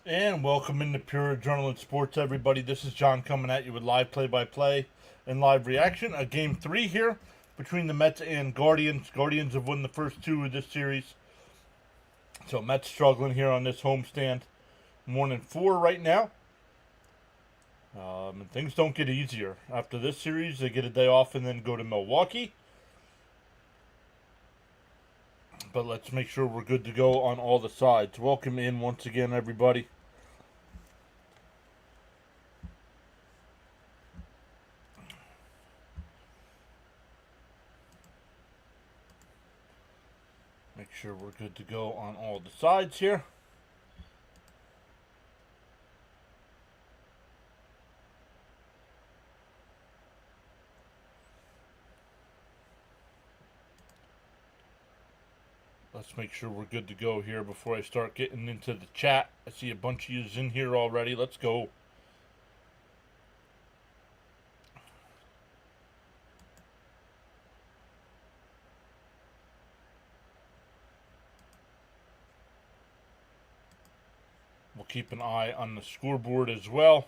And welcome into PureAdrenaline Sports, everybody. This is John coming at you with live play-by-play and live reaction. A game 3 here between the Mets and Guardians. Guardians have won the first 2 of this series. So Mets struggling here on this homestand. 1-4 right now. And things don't get easier. After this series, they get a day off and then go to Milwaukee. But let's make sure we're good to go on all the sides. Welcome in once again, everybody. Make sure we're good to go on all the sides here. Let's make sure we're good to go here before I start getting into the chat. I see a bunch of yous in here already. Let's go. We'll keep an eye on the scoreboard as well.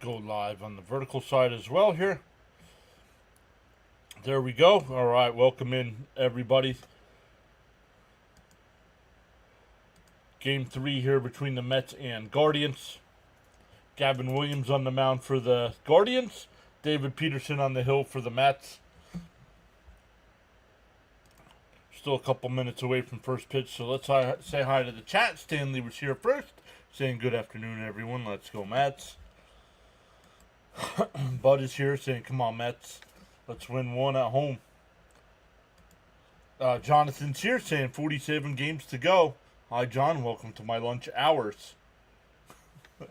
Go live on the vertical side as well here. There we go. All right, welcome in, everybody. Game 3 here between the Mets and Guardians. Gavin Williams on the mound for the Guardians. David Peterson on the hill for the Mets. Still a couple minutes away from first pitch, so let's say hi to the chat. Stanley was here first, saying good afternoon, everyone. Let's go, Mets. Bud is here saying, come on, Mets. Let's win one at home. Jonathan's here saying 47 games to go. Hi, John. Welcome to my lunch hours.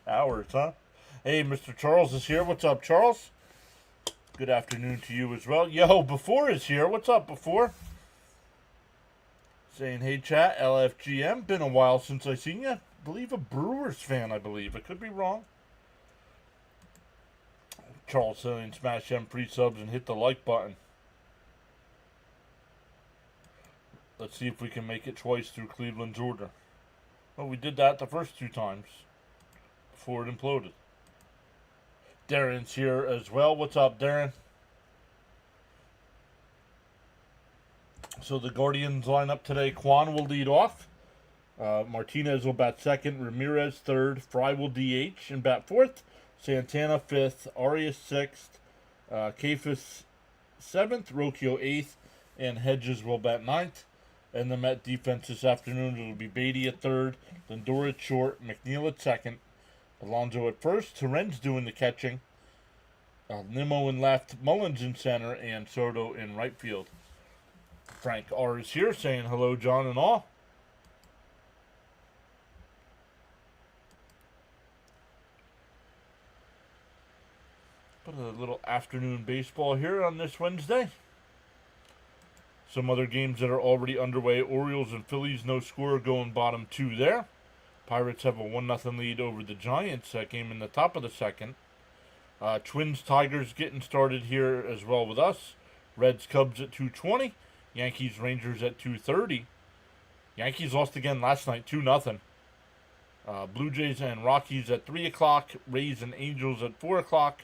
Hours, huh? Hey, Mr. Charles is here. What's up, Charles? Good afternoon to you as well. Yo, Before is here. What's up, Before? Saying, hey, chat, LFGM. Been a while since I seen you. I believe a Brewers fan, I believe. I could be wrong. Charles saying, smash them free subs and hit the like button. Let's see if we can make it twice through Cleveland's order. Well, we did that the first 2 times before it imploded. Darren's here as well. What's up, Darren? So the Guardians line up today. Kwan will lead off. Martinez will bat second. Ramirez third. Fry will DH and bat fourth. Santana 5th, Arias 6th, Kafis 7th, Rocchio 8th, and Hedges will bat 9th. And the Met defense this afternoon, it'll be Beatty at 3rd, Lindor at short, McNeil at 2nd, Alonso at 1st, Terenz doing the catching, Nimmo in left, Mullins in center, and Soto in right field. Frank R. is here saying hello, John and all. Put a little afternoon baseball here on this Wednesday. Some other games that are already underway. Orioles and Phillies, no score, going bottom 2 there. Pirates have a 1-0 lead over the Giants. That game in the top of the second. Twins, Tigers getting started here as well with us. Reds, Cubs at 2:20. Yankees, Rangers at 2:30. Yankees lost again last night, 2-0. Blue Jays and Rockies at 3 o'clock. Rays and Angels at 4 o'clock.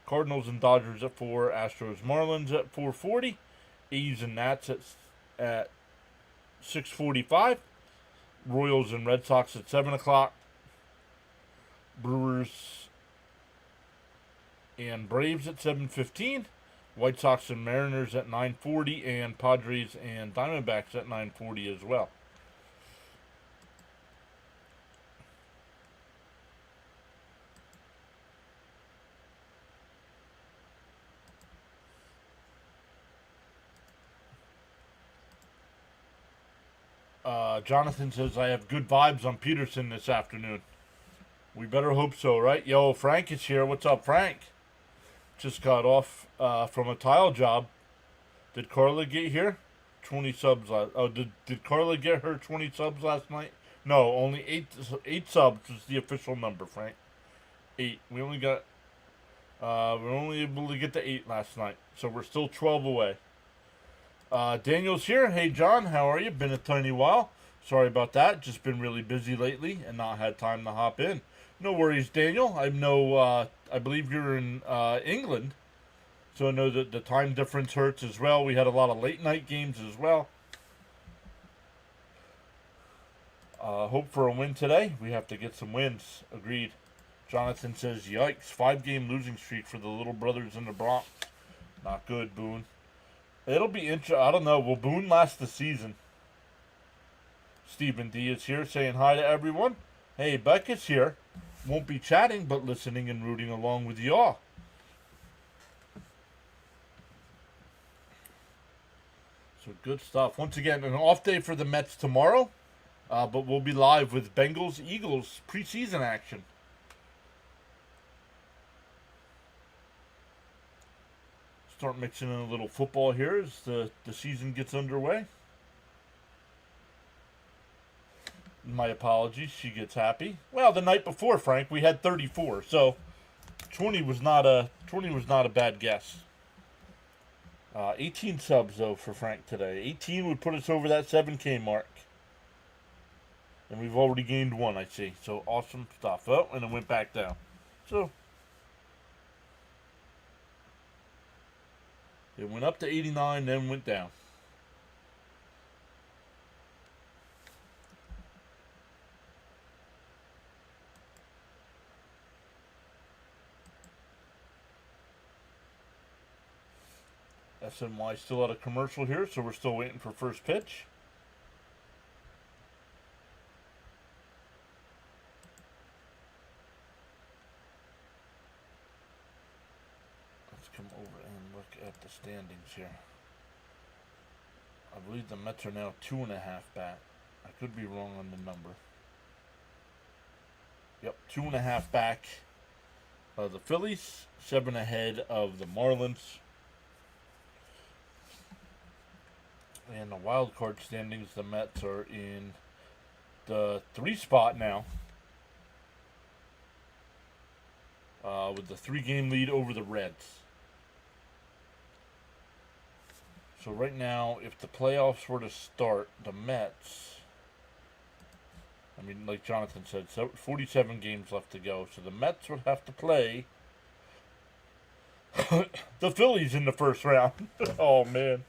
Cardinals and Dodgers at 4. Astros, Marlins at 4:40. A's and Nats at 6:45. Royals and Red Sox at 7 o'clock. Brewers and Braves at 7:15. White Sox and Mariners at 9:40. And Padres and Diamondbacks at 9:40 as well. Jonathan says, I have good vibes on Peterson this afternoon. We better hope so, right? Yo, Frank is here. What's up, Frank? Just got off from a tile job. Did Carla get here? 20 subs last. Oh, did Carla get her 20 subs last night? No, only eight subs is the official number, Frank. 8. We only got. We're only able to get to 8 last night, so we're still 12 away. Daniel's here. Hey, John, how are you? Been a tiny while. Sorry about that. Just been really busy lately and not had time to hop in. No worries, Daniel. I believe you're in England, so I know that the time difference hurts as well. We had a lot of late night games as well. Hope for a win today. We have to get some wins. Agreed. Jonathan says, yikes. 5-game losing streak for the little brothers in the Bronx. Not good, Boone. It'll be interesting. I don't know. Will Boone last the season? Stephen D is here saying hi to everyone. Hey, Becca's here. Won't be chatting, but listening and rooting along with y'all. So good stuff. Once again, an off day for the Mets tomorrow. But we'll be live with Bengals-Eagles preseason action. Start mixing in a little football here as the season gets underway. My apologies. She gets happy. Well, the night before, Frank, we had 34, so 20 was not a bad guess. 18 subs though for Frank today. 18 would put us over that 7K mark. And we've already gained 1, I see. So awesome stuff. Oh, and it went back down. So it went up to 89, then went down. SNY still at a commercial here, so we're still waiting for first pitch. Let's come over and look at the standings here. I believe the Mets are now 2.5 back. I could be wrong on the number. Yep, 2.5 back. The Phillies, 7 ahead of the Marlins. And the wild card standings, the Mets are in the 3 spot now. With the 3-game lead over the Reds. So right now, if the playoffs were to start, the Mets, I mean, like Jonathan said, 47 games left to go. So the Mets would have to play the Phillies in the first round. Oh, man.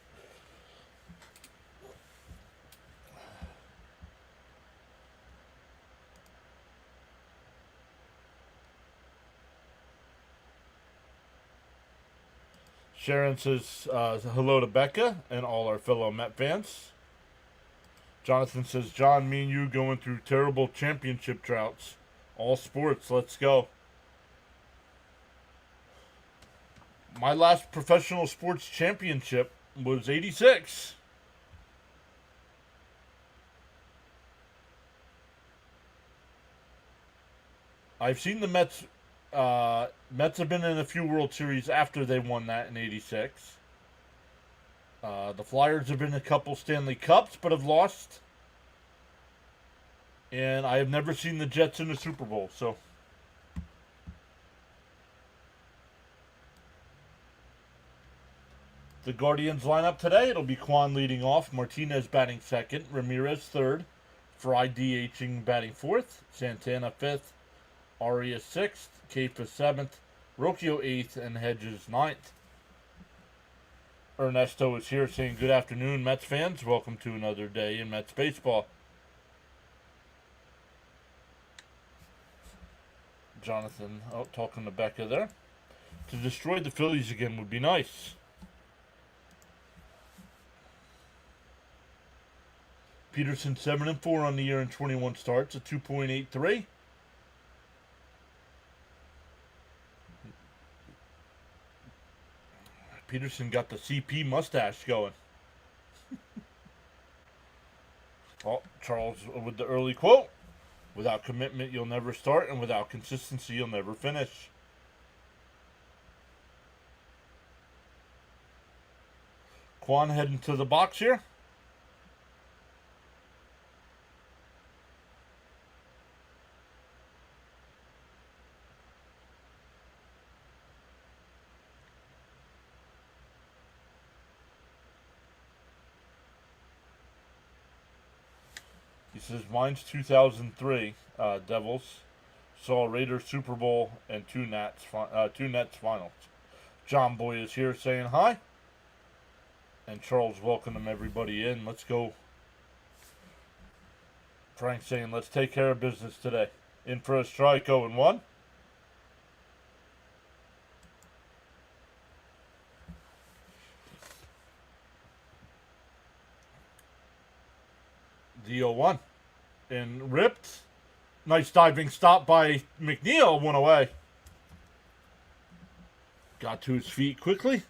Sharon says hello to Becca and all our fellow Met fans. Jonathan says, John, me and you going through terrible championship droughts. All sports, let's go. My last professional sports championship was 86. I've seen the Mets. Mets have been in a few World Series after they won that in 86. The Flyers have been in a couple Stanley Cups, but have lost. And I have never seen the Jets in the Super Bowl, so. The Guardians lineup today, it'll be Kwan leading off, Martinez batting second, Ramirez third, Fry DHing batting fourth, Santana fifth, Arias sixth, Keifa seventh, Rocchio eighth, and Hedges ninth. Ernesto is here saying good afternoon, Mets fans. Welcome to another day in Mets baseball. Jonathan talking to Becca there. To destroy the Phillies again would be nice. Peterson 7-4 on the year in 21 starts, a 2.83. Peterson got the CP mustache going. Oh, Charles with the early quote. Without commitment, you'll never start, and without consistency, you'll never finish. Kwan heading to the box here. He says mine's 2003 Devils. Saw Raiders Super Bowl and two Nets finals. John Boy is here saying hi. And Charles welcoming everybody in. Let's go. Frank saying let's take care of business today. In for a strike, 0-1. The 0-1. And ripped. Nice diving stop by McNeil. One away. Got to his feet quickly.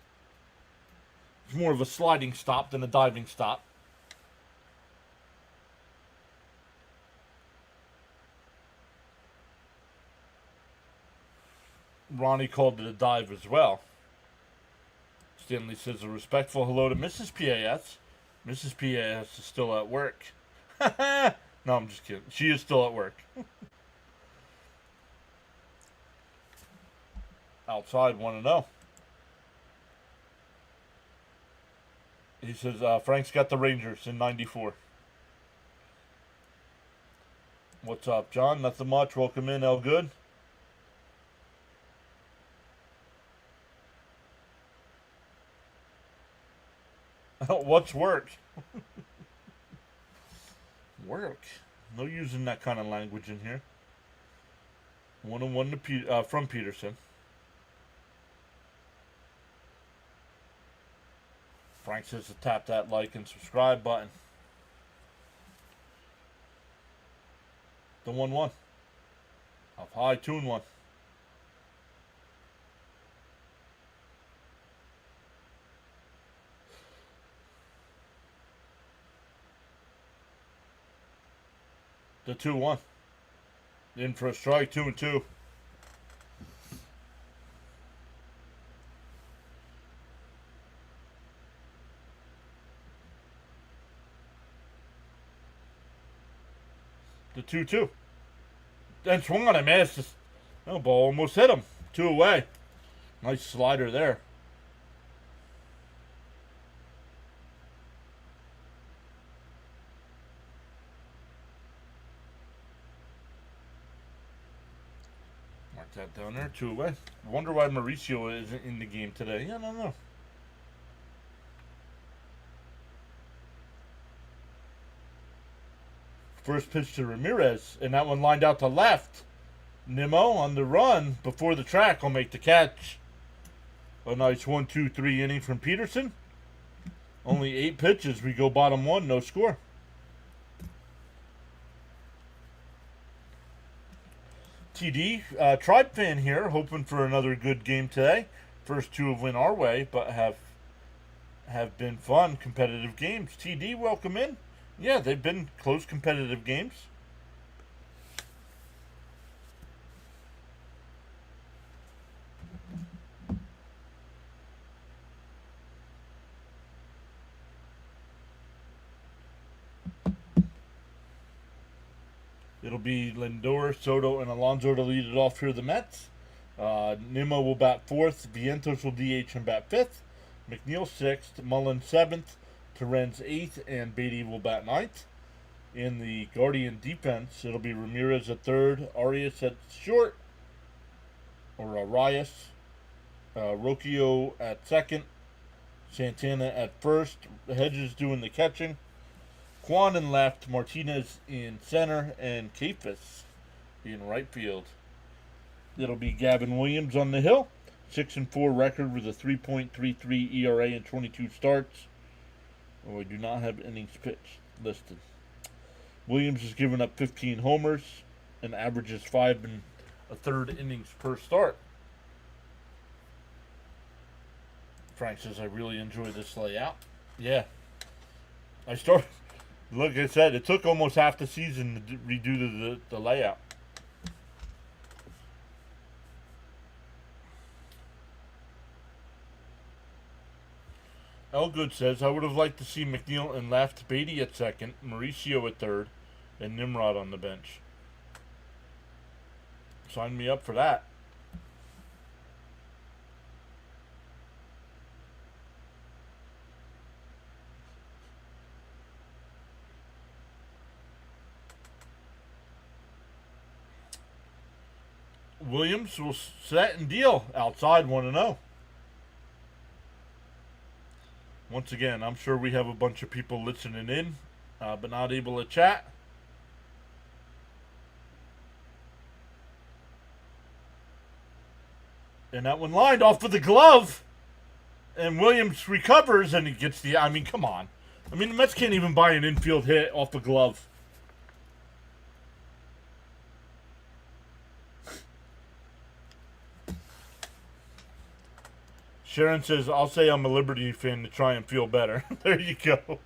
It's more of a sliding stop than a diving stop. Ronnie called it a dive as well. Stanley says a respectful hello to Mrs. PAS. Mrs. PAS is still at work. No, I'm just kidding. She is still at work. Outside, 1-0. He says Frank's got the Rangers in 94. What's up, John? Nothing much. Welcome in, El Good. What's work? Work? No using that kind of language in here. 1-1 from Peterson. Frank says to tap that like and subscribe button. The 1-1. Up high, 2-1. The 2-1. In for a strike, 2-2. The 2-2. And swung on him, man. No, ball almost hit him. 2 away. Nice slider there. Mark that down there. 2 away. Wonder why Mauricio isn't in the game today. Yeah, I don't know. First pitch to Ramirez, and that one lined out to left. Nimmo on the run before the track will make the catch. A nice 1-2-3 inning from Peterson. Only 8 pitches. We go bottom 1, no score. TD, Tribe fan here, hoping for another good game today. First 2 have went our way, but have been fun, competitive games. TD, welcome in. Yeah, they've been close, competitive games. It'll be Lindor, Soto, and Alonso to lead it off here, the Mets. Nimmo will bat 4th. Vientos will DH and bat 5th. McNeil 6th. Mullen 7th. Terrence 8th, and Beatty will bat 9th. In the Guardian defense, it'll be Ramirez at 3rd, Arias at short, or Arias, Rocchio at 2nd, Santana at 1st, Hedges doing the catching, Kwan in left, Martinez in center, and Kafis in right field. It'll be Gavin Williams on the hill, 6-4 record with a 3.33 ERA and 22 starts. We do not have innings pitched listed. Williams has given up 15 homers and averages 5 1/3 innings per start. Frank says, I really enjoy this layout. Yeah. Like I said, it took almost half the season to redo the layout. Elgood says, I would have liked to see McNeil in left, Beatty at 2nd, Mauricio at 3rd, and Nimrod on the bench. Sign me up for that. Williams will set and deal outside 1-0. Once again, I'm sure we have a bunch of people listening in, but not able to chat. And that one lined off with the glove. And Williams recovers and he gets the... I mean, come on. I mean, the Mets can't even buy an infield hit off the glove. Sharon says, I'll say I'm a Liberty fan to try and feel better. There you go.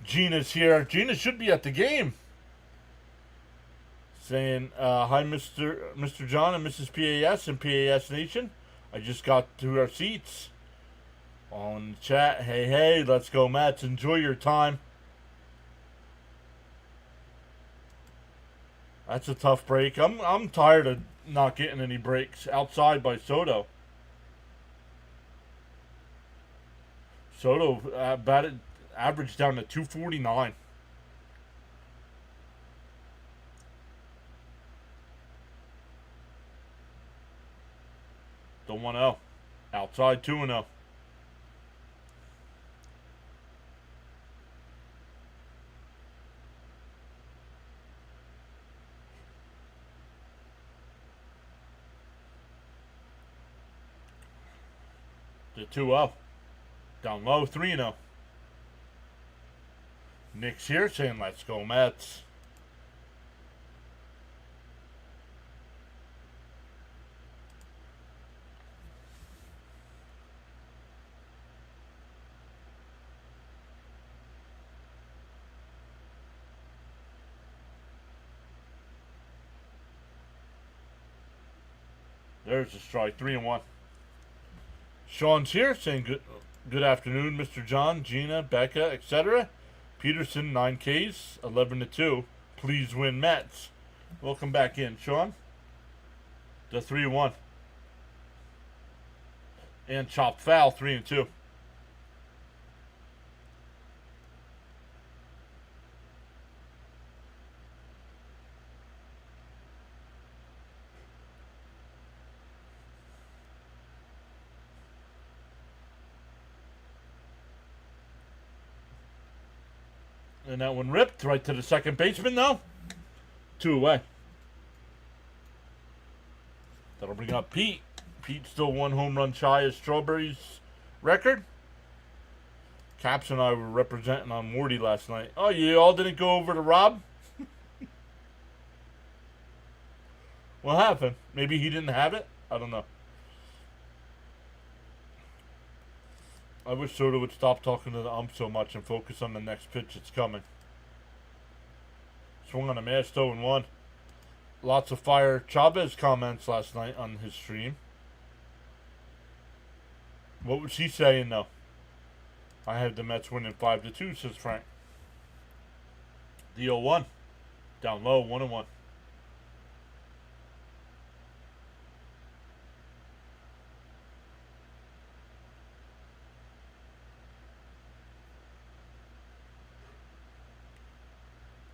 Gina's here. Gina should be at the game. Saying, hi, Mr. John and Mrs. PAS and PAS Nation. I just got to our seats. On the chat, hey, let's go, Mets. Enjoy your time. That's a tough break. I'm tired of not getting any breaks outside by Soto. Soto batted average down to 249. The 1-0. Outside 2-0. The 2-0. Down low, 3-0. Nick's here saying, let's go, Mets. There's a strike, 3-1. Sean's here saying good afternoon, Mr. John, Gina, Becca, etc. Peterson, 9Ks, 11-2. Please win, Mets. Welcome back in, Sean. The 3-1. And chopped foul, 3-2. And that one ripped right to the second baseman, though. 2 away. That'll bring up Pete. Pete's still 1 home run shy of Strawberry's record. Caps and I were representing on Morty last night. Oh, you all didn't go over to Rob? What happened? Maybe he didn't have it? I don't know. I wish Soto would stop talking to the ump so much and focus on the next pitch that's coming. Swung on a mash, 0-1. Lots of fire Chavez comments last night on his stream. What was he saying, though? I had the Mets winning 5-2, says Frank. The 0-1. Down low, 1-1.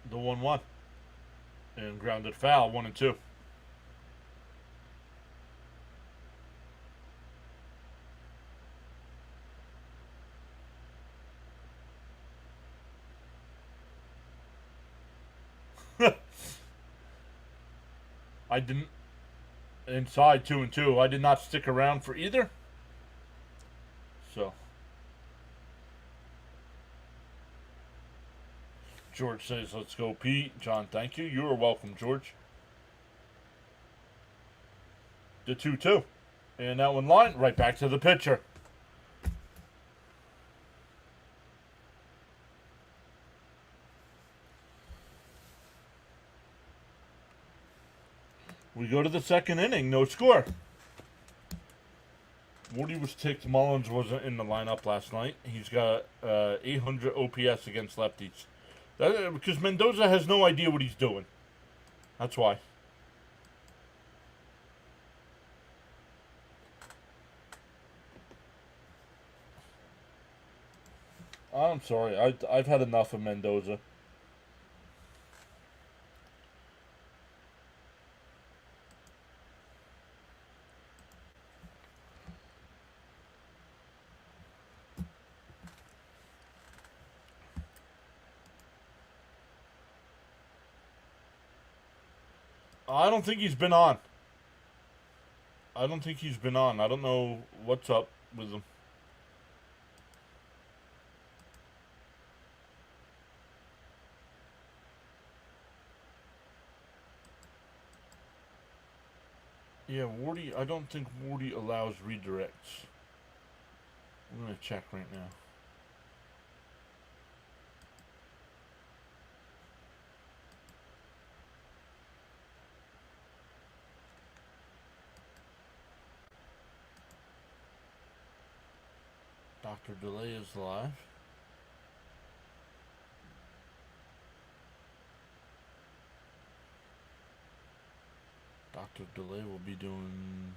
The 1-1. And grounded foul, 1-2. I didn't. Inside 2-2. I did not stick around for either. So. George says, let's go, Pete. John, thank you. You are welcome, George. The 2-2. And that one line right back to the pitcher. We go to the second inning. No score. Woody was ticked. Mullins wasn't in the lineup last night. He's got 800 OPS against lefties. Because Mendoza has no idea what he's doing. That's why. I'm sorry. I've had enough of Mendoza. I don't think he's been on. I don't think he's been on. I don't know what's up with him. Yeah, Wardy, I don't think Wardy allows redirects. I'm going to check right now. Dr. Delay is live. Dr. Delay will be doing...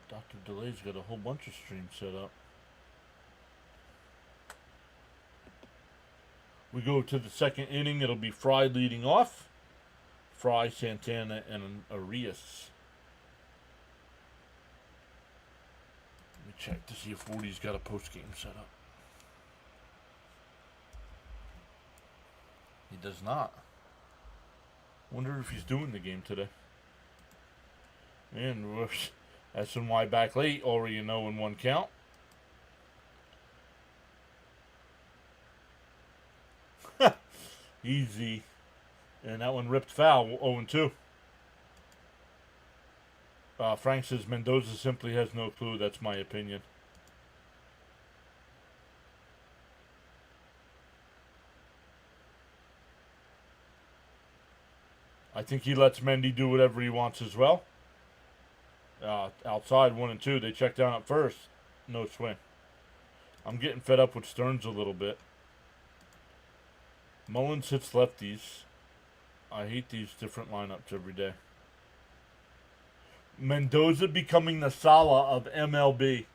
Dr. Delay's got a whole bunch of streams set up. We go to the second inning. It'll be Fry leading off. Fry, Santana, and Arias. Let me check to see if Wardy's got a post-game set up. He does not. Wonder if he's doing the game today. And SNY back late, already in 0-1 count. Easy. And that one ripped foul, 0-2. Frank says Mendoza simply has no clue. That's my opinion. I think he lets Mendy do whatever he wants as well. Outside 1-2, they check down at first. No swing. I'm getting fed up with Stearns a little bit. Mullins hits lefties. I hate these different lineups every day. Mendoza becoming the Salah of MLB.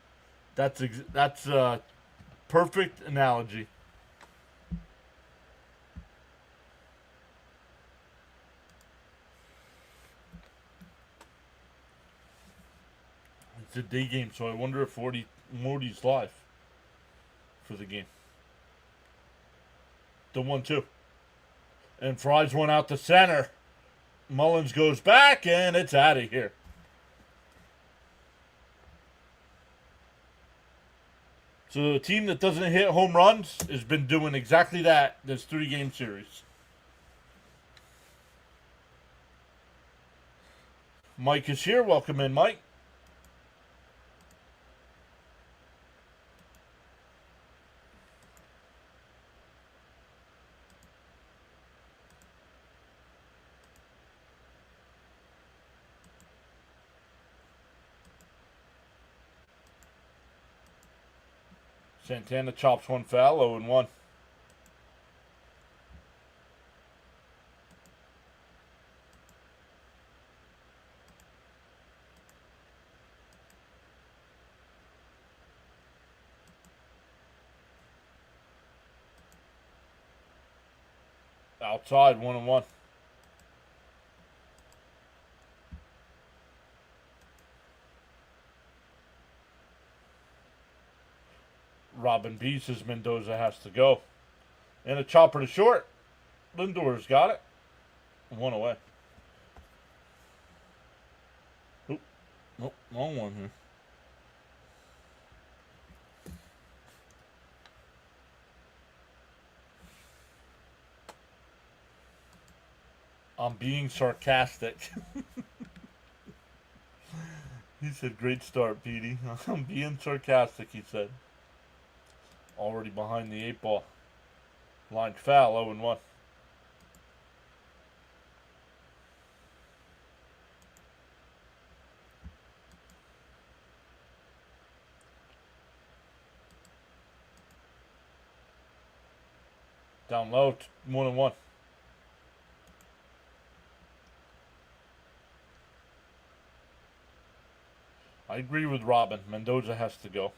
That's a perfect analogy. It's a day game, so I wonder if Morty's live for the game. The 1-2. And Fry's one out to center. Mullins goes back, and it's out of here. So the team that doesn't hit home runs has been doing exactly that this 3-game series. Mike is here. Welcome in, Mike. Santana chops one foul, 0-1. Outside, 1-1. Robin B says Mendoza has to go. And a chopper to short. Lindor's got it. 1 away. Oop. Nope, wrong one here. I'm being sarcastic. He said, great start, Petey. I'm being sarcastic, he said. Already behind the 8 ball. Line foul, 0-1. Down low, 1-1. I agree with Robin. Mendoza has to go.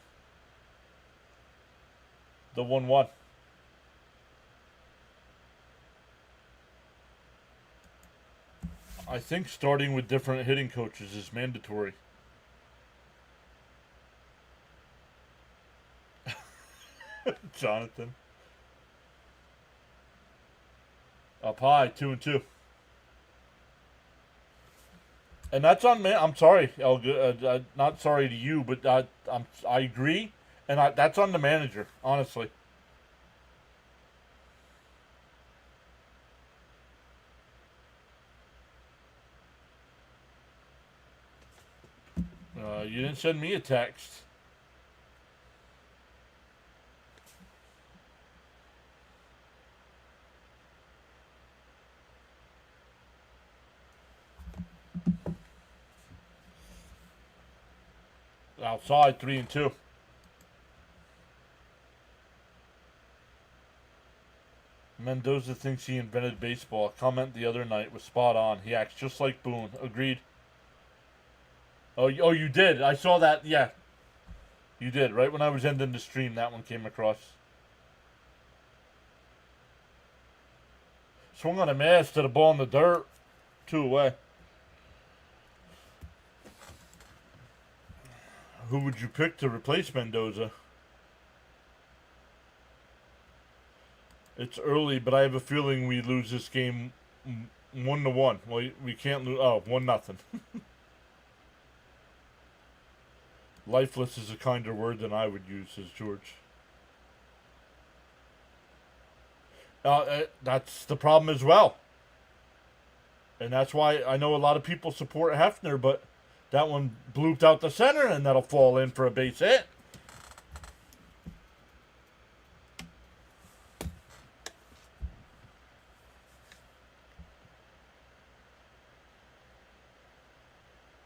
The 1-1. I think starting with different hitting coaches is mandatory. Jonathan. Up high, 2-2. And that's on me. I'm sorry, not sorry to you, but I agree, and that's on the manager, honestly. You didn't send me a text. Outside, 3-2. Mendoza thinks he invented baseball. Comment the other night was spot on. He acts just like Boone. Agreed. Oh, you did. I saw that. Yeah, you did. Right when I was ending the stream, that one came across. Swung on a miss to the ball in the dirt. 2 away. Who would you pick to replace Mendoza? It's early, but I have a feeling we lose this game 1-1. Well, we can't lose. Oh, 1-0. Lifeless is a kinder word than I would use, says George. That's the problem as well. And that's why I know a lot of people support Hefner, but that one blooped out the center, and that'll fall in for a base hit.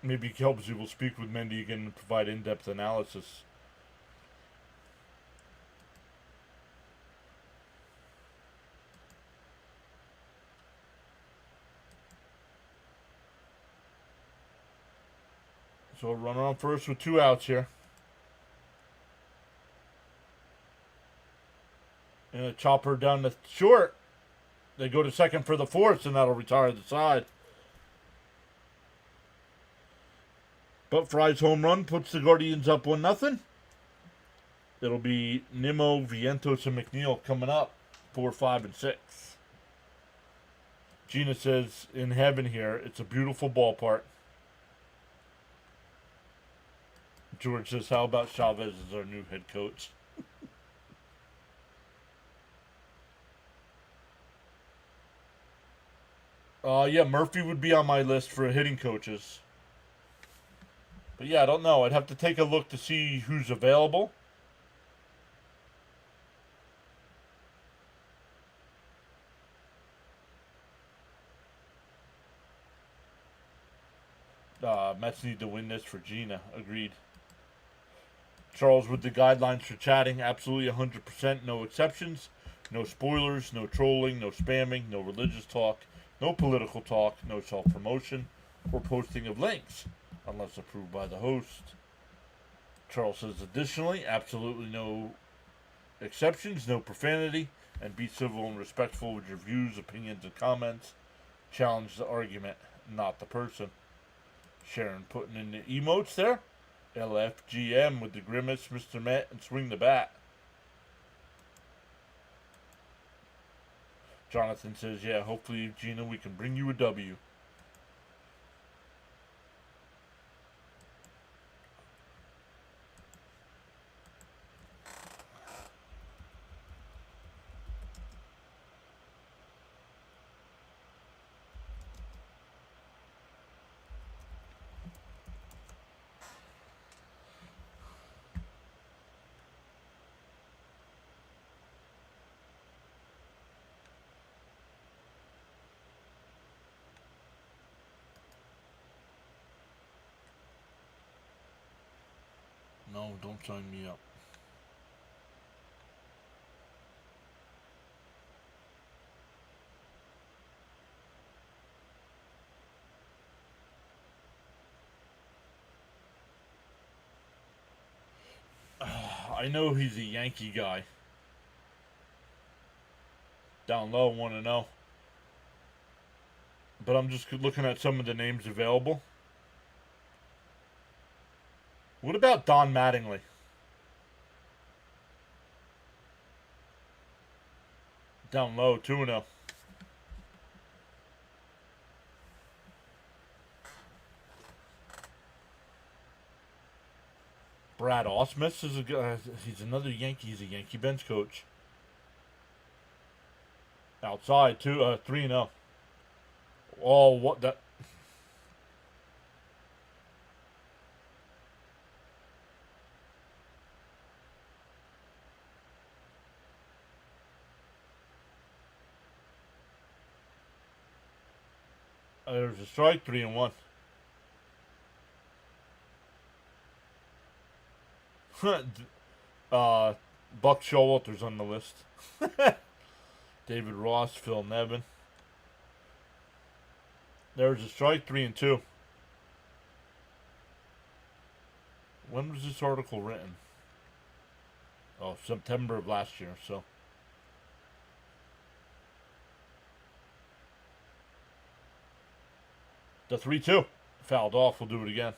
Maybe Kelbsy will speak with Mendy again and provide in-depth analysis. So a runner on first with 2 outs here. And a chopper down the short. They go to second for the fourth, and that'll retire the side. But Fry's home run puts the Guardians up 1-0. It'll be Nimmo, Vientos, and McNeil coming up 4, 5, and 6. Gina says, in heaven here, it's a beautiful ballpark. George says, how about Chavez as our new head coach? Yeah, Murphy would be on my list for hitting coaches. But yeah, I don't know. I'd have to take a look to see who's available. Mets need to win this for Gina. Agreed. Charles with the guidelines for chatting. Absolutely 100%. No exceptions. No spoilers. No trolling. No spamming. No religious talk. No political talk. No self-promotion or posting of links unless approved by the host. Charles says additionally, absolutely no exceptions, no profanity, and be civil and respectful with your views, opinions, and comments. Challenge the argument, not the person. Sharon putting in the emotes there. LFGM with the grimace, Mr. Met, and swing the bat. Jonathan says, yeah, hopefully, Gina, we can bring you a W. No, don't sign me up. I know he's a Yankee guy. Down low, 1-0. But I'm just looking at some of the names available. What about Don Mattingly? Down low, 2-0. Brad Ausmus is a guy. He's another Yankee. He's a Yankee bench coach. Outside, 3-0. Oh, what that? There's a strike, 3-1. Buck Showalter's on the list. David Ross, Phil Nevin. There's a strike, 3-2. When was this article written? Oh, September of last year, so. The 3-2. Fouled off. We'll do it again.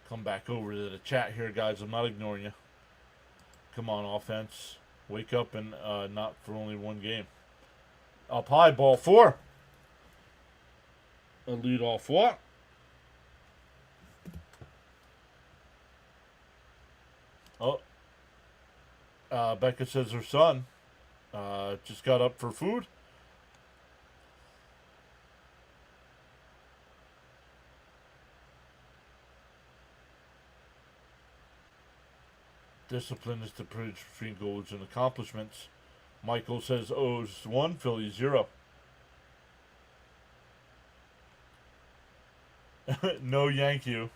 Come back over to the chat here, guys. I'm not ignoring you. Come on, offense. Wake up and not for only one game. Up high, ball 4. A lead off what? Oh. Becca says her son just got up for food. Discipline is the bridge between goals and accomplishments. Michael says O's 1, Philly 0. No yank you.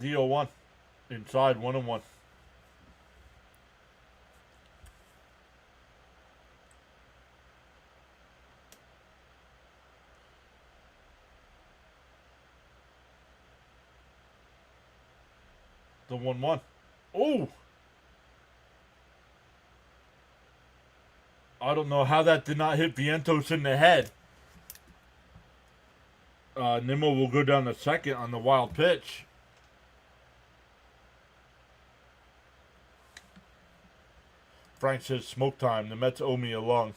DO1. Inside 1-1. The 1-1. Oh! I don't know how that did not hit Vientos in the head. Nimmo will go down to second on the wild pitch. Frank says, smoke time. The Mets owe me a lung.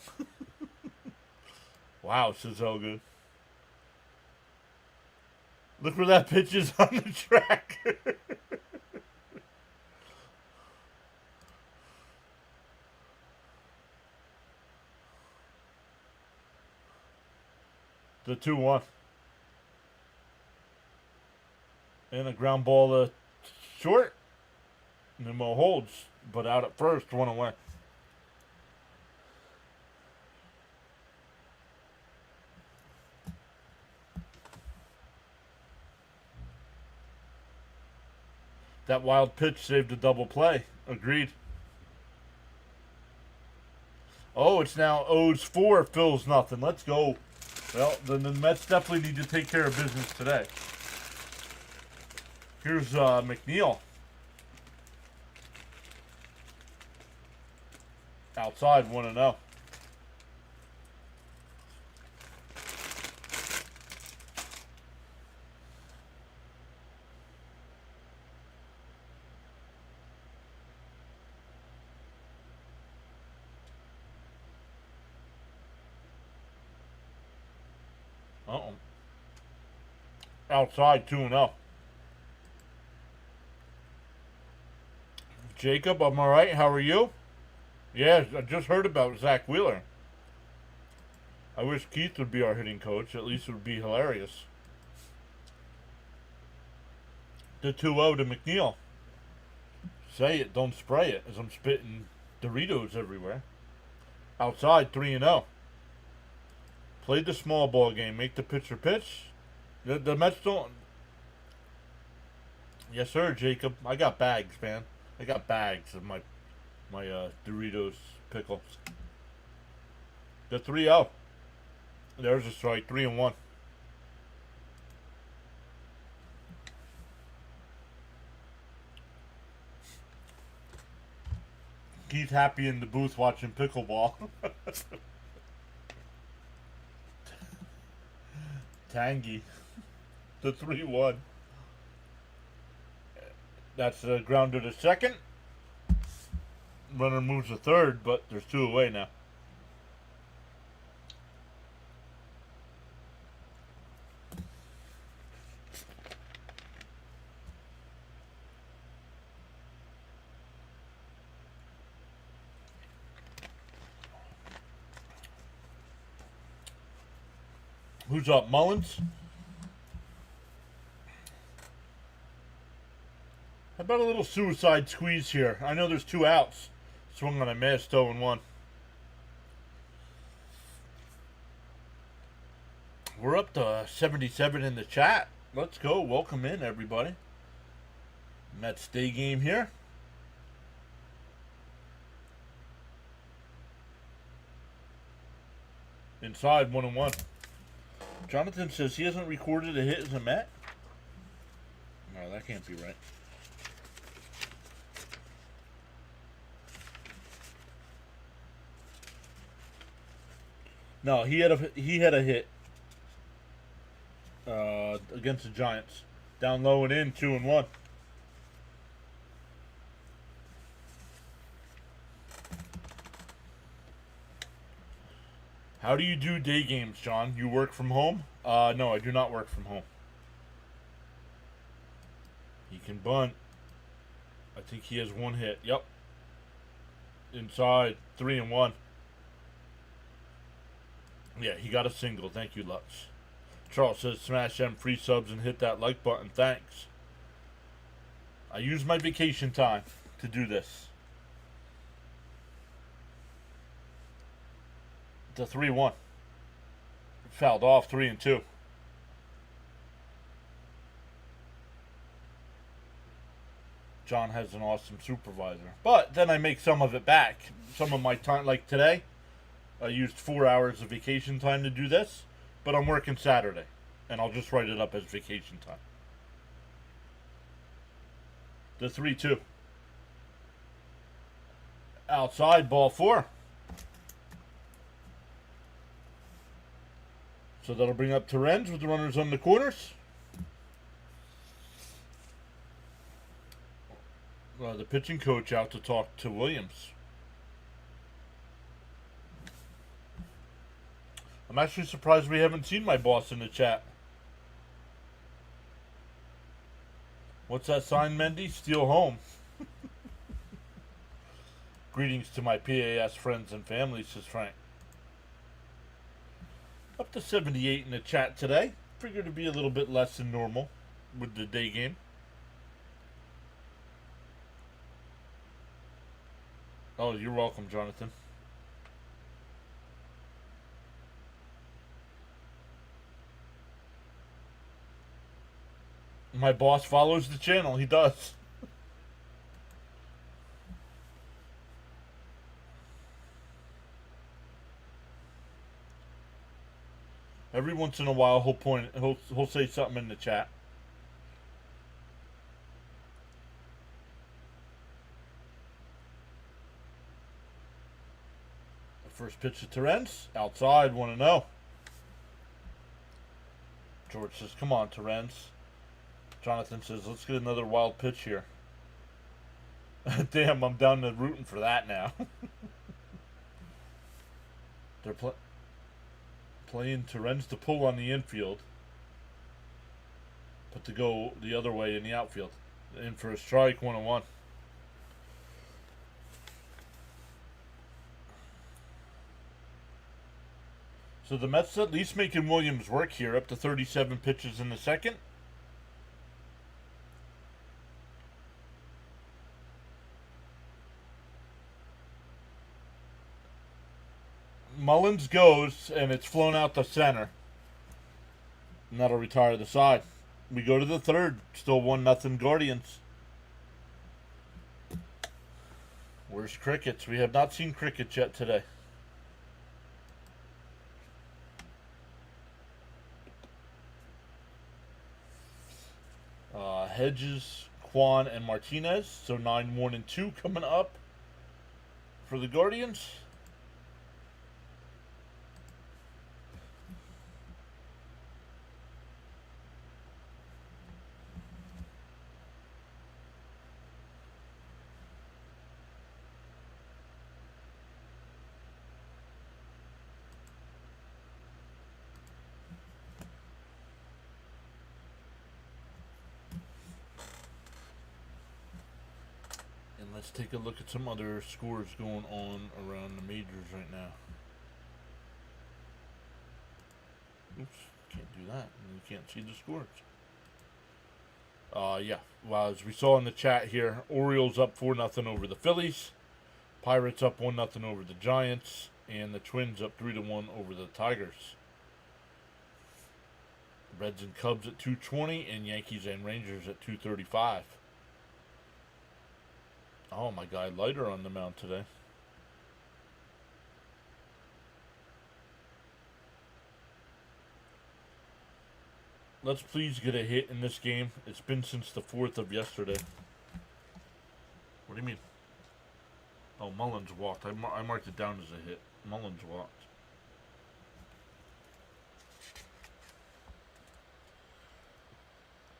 Wow, says Helga. Look where that pitch is on the track. The 2-1. And a ground ball to short. Nimmo holds, but out at first, 1 away. That wild pitch saved a double play. Agreed. Oh, it's now O's 4, Phil's nothing. Let's go. Well, then the Mets definitely need to take care of business today. Here's McNeil. Outside, 1-0. Uh-oh. Outside, 2-0. Jacob, I'm all right. How are you? Yeah, I just heard about Zach Wheeler. I wish Keith would be our hitting coach. At least it would be hilarious. The 2-0 to McNeil. Say it, don't spray it, as I'm spitting Doritos everywhere. Outside, 3-0. Played the small ball game. Make the pitcher pitch. The Mets don't. Yes, sir, Jacob. I got bags, man. I got bags of my Doritos pickles. The 3-0. There's a strike. 3-1. Keith happy in the booth watching pickleball. Tangy. The 3-1. That's a grounder to second. Runner moves to third, but there's two away now. Who's up? Mullins? How about a little suicide squeeze here? I know there's two outs. Swung on a missed 0-1. We're up to 77 in the chat. Let's go. Welcome in, everybody. Mets day game here. Inside 1-1. Jonathan says he hasn't recorded a hit as a Met. No, that can't be right. No, he had a hit against the Giants. Down low and in, 2-1. How do you do day games, John? You work from home? No, I do not work from home. He can bunt. I think he has one hit. Yep. Inside, 3-1. Yeah, he got a single. Thank you, Lutz. Charles says, smash them free subs and hit that like button. Thanks. I use my vacation time to do this. It's a 3-1. Fouled off, 3-2. John has an awesome supervisor. But then I make some of it back. Some of my time, like today, I used 4 hours of vacation time to do this, but I'm working Saturday, and I'll just write it up as vacation time. The 3-2. Outside, ball 4. So that'll bring up Terens with the runners on the corners. The pitching coach out to talk to Williams. I'm actually surprised we haven't seen my boss in the chat. What's that sign, Mendy? Steal home. Greetings to my PAS friends and family, says Frank. Up to 78 in the chat today. Figured to be a little bit less than normal with the day game. Oh, you're welcome, Jonathan. My boss follows the channel. He does. Every once in a while, he'll say something in the chat. The first pitch to Terens. Outside, 1-0. George says, come on, Terens. Jonathan says, let's get another wild pitch here. Damn, I'm down to rooting for that now. They're playing Terens to pull on the infield, but to go the other way in the outfield. In for a strike, 1-1. So the Mets at least making Williams work here, up to 37 pitches in the second. Mullins goes, and it's flown out the center. And that'll retire the side. We go to the third. Still 1-0 Guardians. Where's crickets? We have not seen crickets yet today. Hedges, Kwan, and Martinez. So 9, 1, and 2 coming up for the Guardians. Let's take a look at some other scores going on around the majors right now. Oops, can't do that. You can't see the scores. Yeah. Well, as we saw in the chat here, Orioles up 4-0 over the Phillies. Pirates up 1-0 over the Giants. And the Twins up 3-1 over the Tigers. Reds and Cubs at 2:20, and Yankees and Rangers at 2:35. Oh, my guy Leiter on the mound today. Let's please get a hit in this game. It's been since the 4th of yesterday. What do you mean? Oh, Mullins walked. I marked it down as a hit. Mullins walked.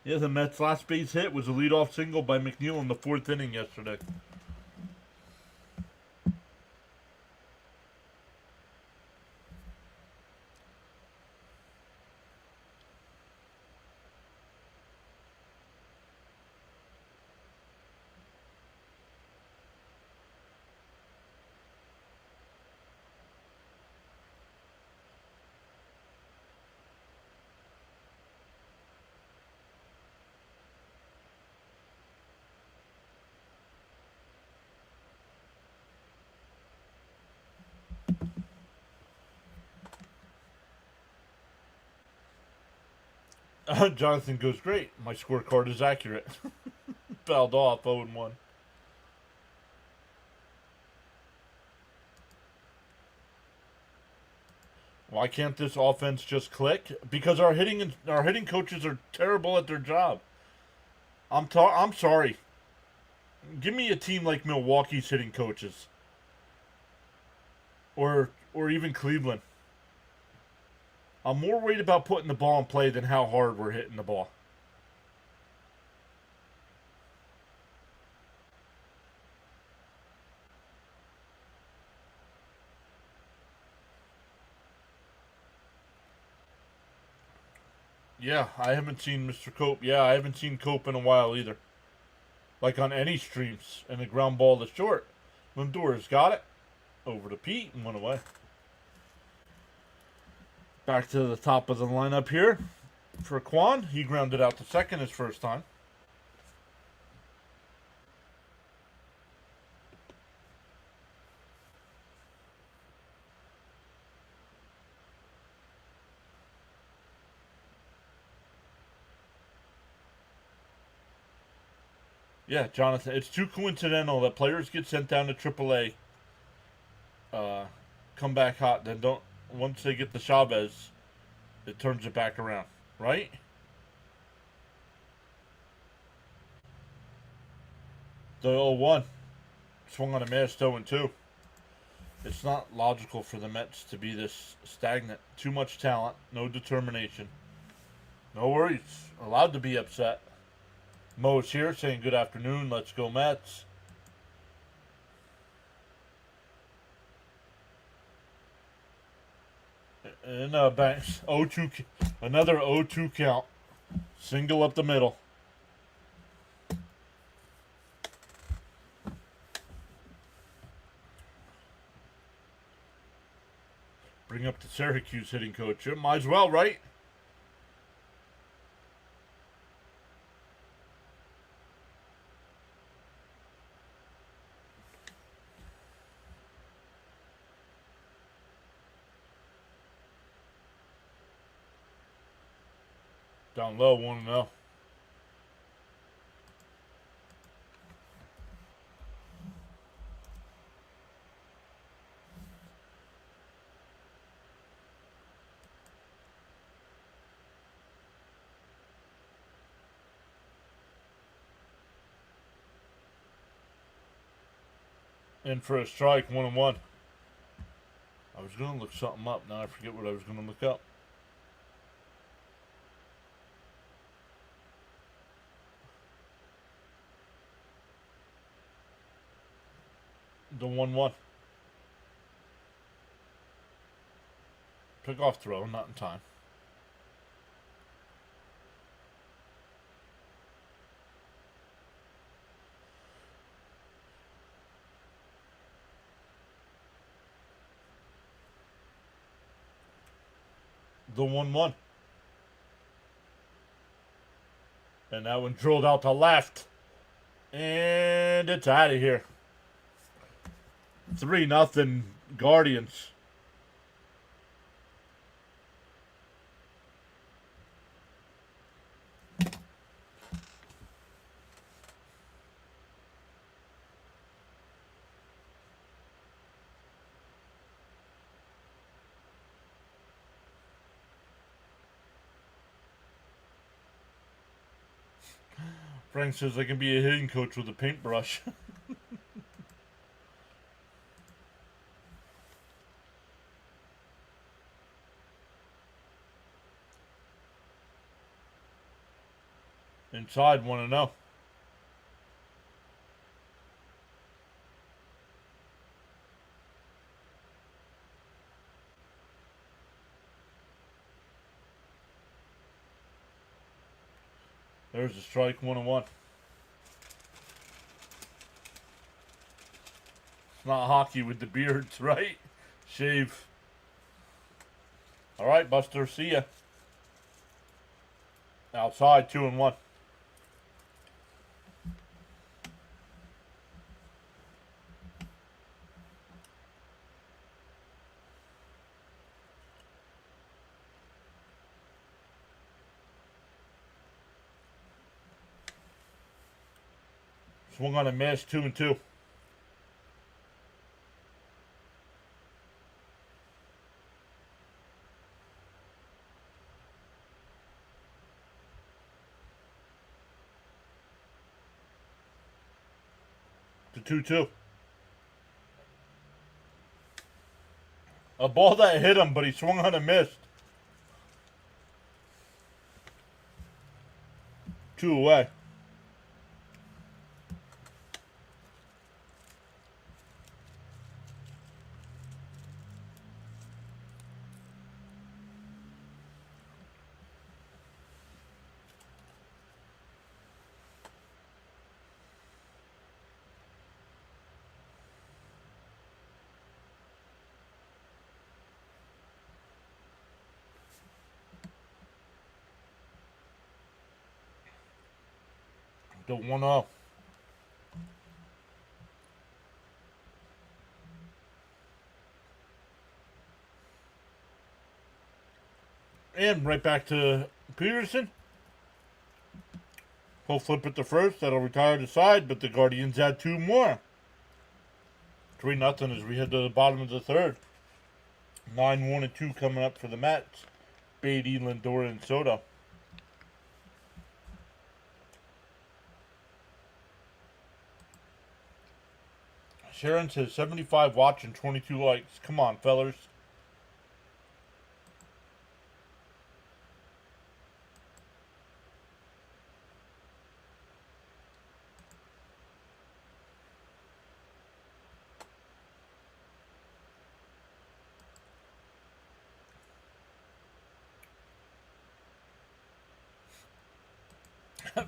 Yeah, the Mets' last base hit was a leadoff single by McNeil in the 4th inning yesterday. Jonathan goes, great. My scorecard is accurate. Fouled off 0-1. Why can't this offense just click? Because our hitting coaches are terrible at their job. I'm sorry. Give me a team like Milwaukee's hitting coaches, or even Cleveland. I'm more worried about putting the ball in play than how hard we're hitting the ball. Yeah, I haven't seen Mr. Cope. Yeah, I haven't seen Cope in a while either. Like on any streams. And the ground ball to short. Lindor's got it. Over to Pete and went away. Back to the top of the lineup here for Quan. He grounded out to second his first time. Yeah, Jonathan, it's too coincidental that players get sent down to AAA, come back hot, then don't. Once they get the Chavez, it turns it back around, right? The 0-1 swung on a miss, 0-2. It's not logical for the Mets to be this stagnant. Too much talent, no determination. No worries. Allowed to be upset. Mo's here saying good afternoon. Let's go Mets. And Banks. 0-2. Another 0-2 count. Single up the middle. Bring up the Syracuse hitting coach. Might as well, right? Down low, 1-0. In for a strike, 1-1. I was going to look something up. Now I forget what I was going to look up. The 1-1. Pick off throw, not in time. The 1-1. And that one drilled out to left. And it's out of here. 3-0 Guardians. Frank says I can be a hitting coach with a paintbrush. Inside 1-0. There's a strike, 1-1. It's not hockey with the beards, right? Shave. All right, Buster, see ya. Outside, 2-1. Swung on a miss, 2-2. To 2-2. A ball that hit him, but he swung on and missed. 2 away. The 1-0. And right back to Peterson. He'll flip it to first. That'll retire the side, but the Guardians add 2 more. 3-0 as we head to the bottom of the third. 9-1-2 coming up for the Mets. Beatty, Lindor, and Soto. Sharon says 75 watching, 22 likes. Come on, fellers.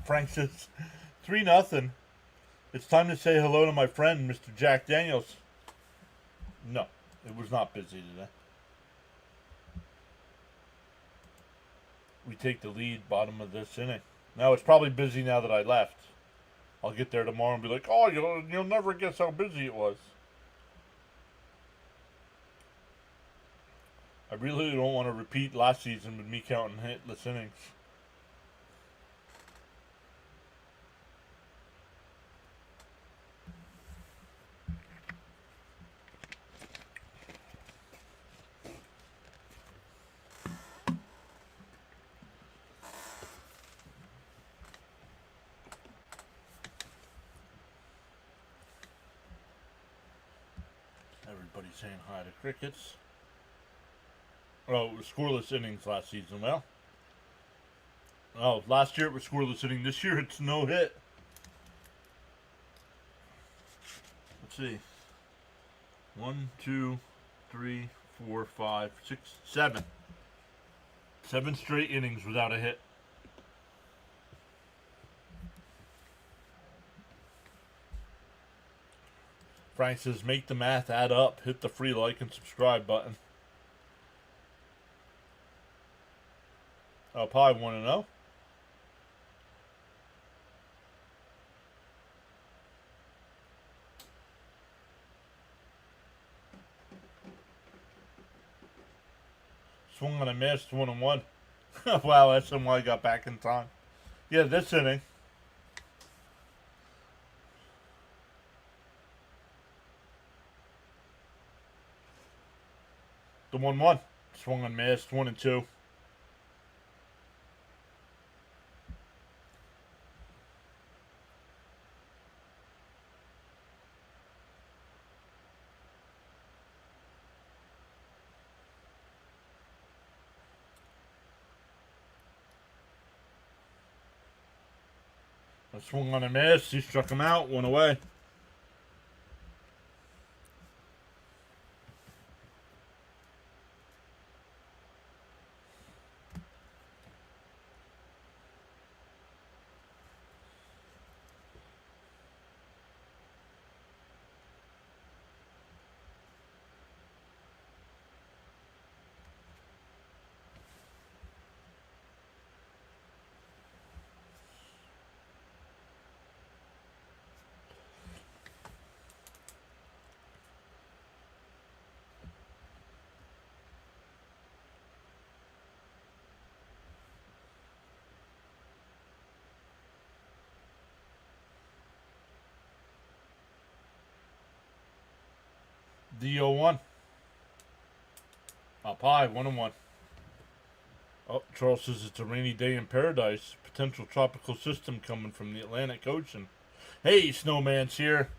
Frank says 3-0. It's time to say hello to my friend, Mr. Jack Daniels. No, it was not busy today. We take the lead, bottom of this inning. Now it's probably busy now that I left. I'll get there tomorrow and be like, oh, you'll never guess how busy it was. I really don't want to repeat last season with me counting hitless innings. Everybody's saying hi to Crickets. Oh, it was scoreless innings last season. Well, last year it was scoreless inning. This year it's no hit. Let's see. 1, 2, 3, 4, 5, 6, 7. 7 straight innings without a hit. Frank says, make the math add up. Hit the free like and subscribe button. Up high, 1-0. Swung on a miss, 1-1. Wow, SMY got back in time. Yeah, this inning. The 1-1. Swung and missed, 1-2. A swung on a miss. He struck him out, went away. The 0-1. Up high, 1-1. Oh, Charles says it's a rainy day in paradise. Potential tropical system coming from the Atlantic Ocean. Hey, Snowman's here.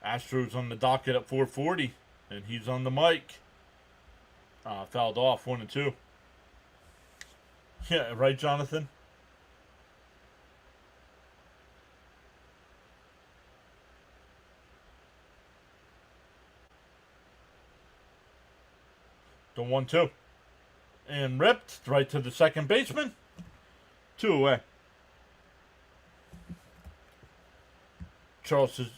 Astros on the docket at 4:40, and he's on the mic. Fouled off, 1-2. Yeah, right, Jonathan? The 1-2. And ripped right to the second baseman. 2 away. Charles says,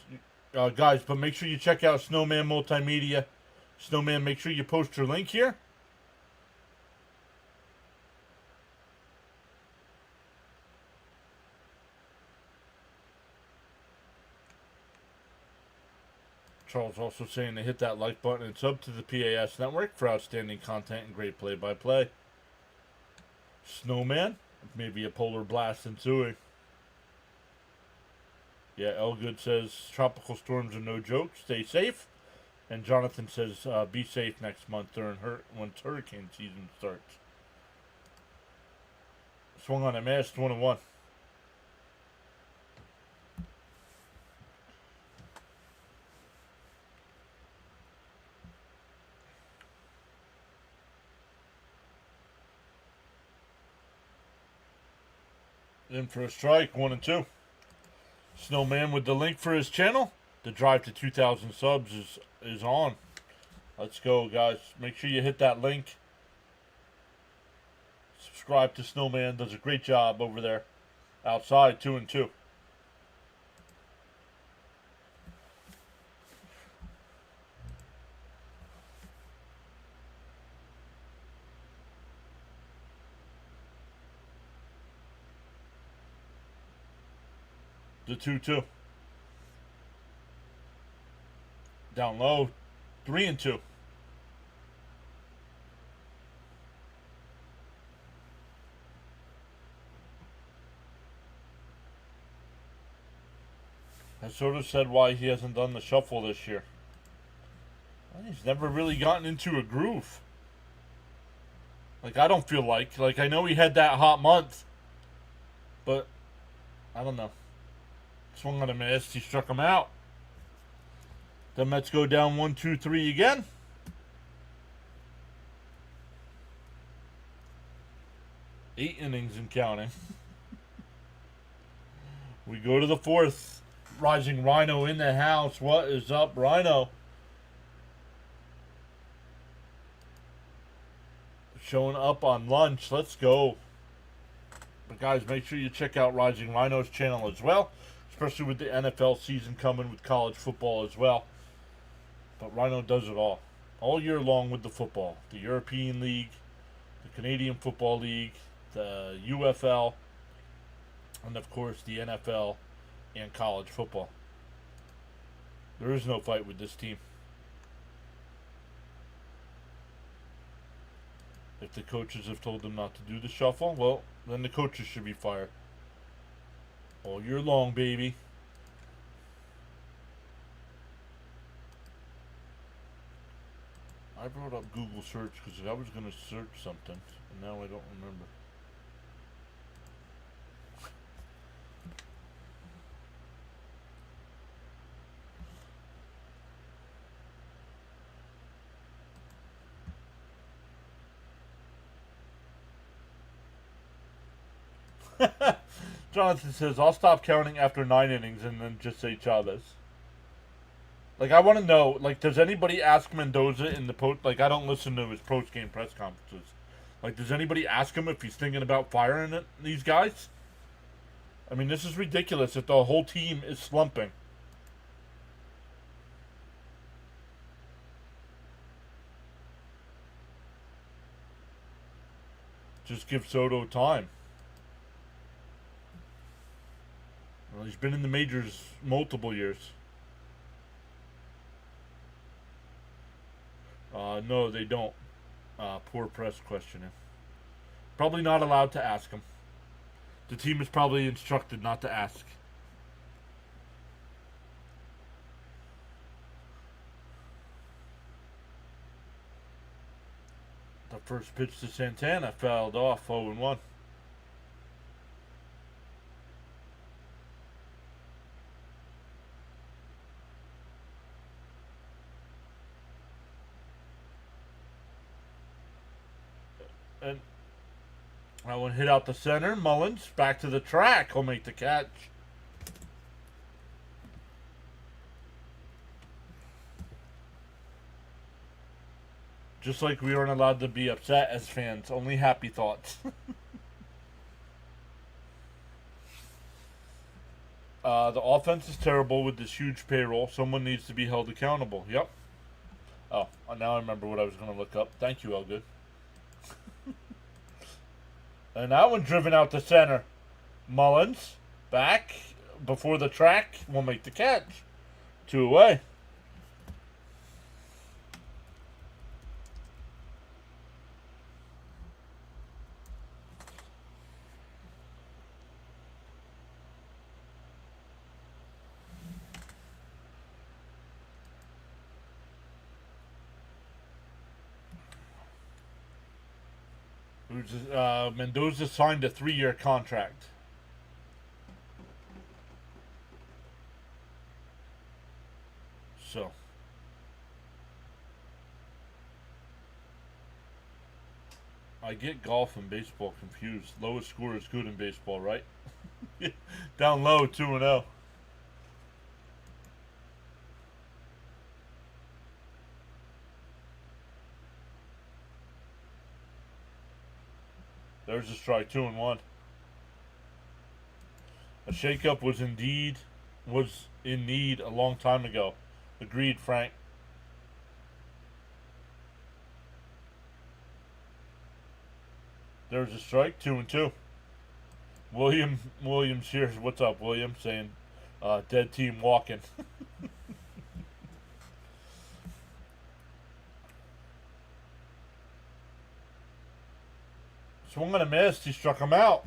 guys, but make sure you check out Snowman Multimedia. Snowman, make sure you post your link here. Charles also saying to hit that like button and sub to the PAS network for outstanding content and great play-by-play. Snowman, maybe a polar blast ensuing. Yeah, Elgood says tropical storms are no joke. Stay safe. And Jonathan says be safe next month once hurricane season starts. Swung on a missed, 1-1. In for a strike, 1-2. Snowman with the link for his channel. The drive to 2,000 subs is on. Let's go, guys. Make sure you hit that link. Subscribe to Snowman. Does a great job over there. Outside, 2-2. The 2-2. Down low, 3-2. I sort of said why he hasn't done the shuffle this year. Well, he's never really gotten into a groove. Like, I don't feel like I know he had that hot month, but I don't know. Swung on a miss. He struck him out. The Mets go down 1-2-3 again. Eight innings and counting. We go to the fourth. Rising Rhino in the house. What is up, Rhino? Showing up on lunch. Let's go. But guys, make sure you check out Rising Rhino's channel as well. Especially with the NFL season coming with college football as well. But Rhino does it all year long with the football. The European League, the Canadian Football League, the UFL, and of course the NFL and college football. There is no fight with this team. If the coaches have told them not to do the shuffle, well, then the coaches should be fired. All year long, baby. I brought up Google search because I was going to search something, and now I don't remember. Jonathan says, I'll stop counting after 9 innings and then just say Chavez. Like, I want to know, like, does anybody ask Mendoza in the post? Like, I don't listen to his post-game press conferences. Like, does anybody ask him if he's thinking about firing these guys? I mean, this is ridiculous if the whole team is slumping. Just give Soto time. Well, he's been in the majors multiple years. No, they don't. Poor press questioning. Probably not allowed to ask him. The team is probably instructed not to ask. The first pitch to Santana fouled off 0-1. And that one hit out the center. Mullins back to the track. He'll make the catch. Just like we aren't allowed to be upset as fans. Only happy thoughts. The offense is terrible with this huge payroll. Someone needs to be held accountable. Yep. Oh, now I remember what I was going to look up. Thank you, Elgood. And that one driven out the center. Mullins back before the track will make the catch. 2 away. Mendoza signed a 3-year contract. So. I get golf and baseball confused. Lowest score is good in baseball, right? Down low, 2-0. There's a strike, 2-1. A shakeup was in need a long time ago. Agreed, Frank. There's a strike, 2-2. Williams here. What's up, William? Saying, dead team walking. Swung and a miss. He struck him out.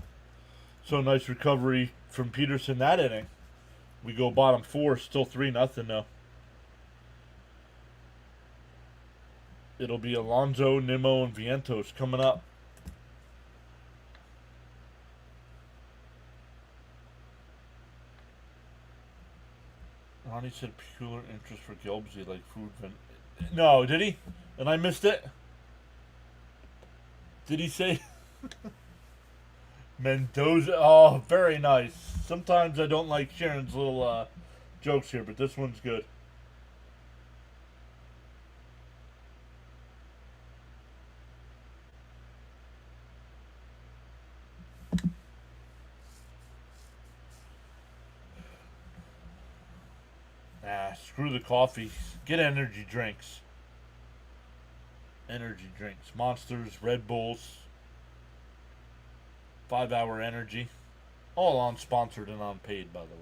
So nice recovery from Peterson that inning. We go bottom 4, still 3-0 though. It'll be Alonso, Nimmo, and Vientos coming up. Ronnie said peculiar interest for Gilbsy, like food. No, did he? And I missed it? Did he say? Mendoza. Oh, very nice. Sometimes I don't like Sharon's little jokes here, but this one's good. Screw the coffee. Get energy drinks. Energy drinks. Monsters, Red Bulls. 5 Hour Energy. All unsponsored and unpaid, by the way.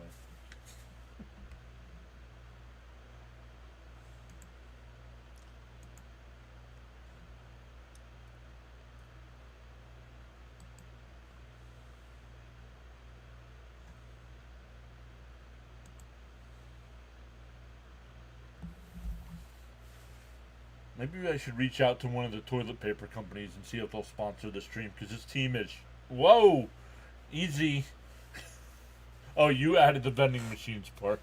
Maybe I should reach out to one of the toilet paper companies and see if they'll sponsor the stream, because this team is... Whoa! Easy. Oh, you added the vending machines part.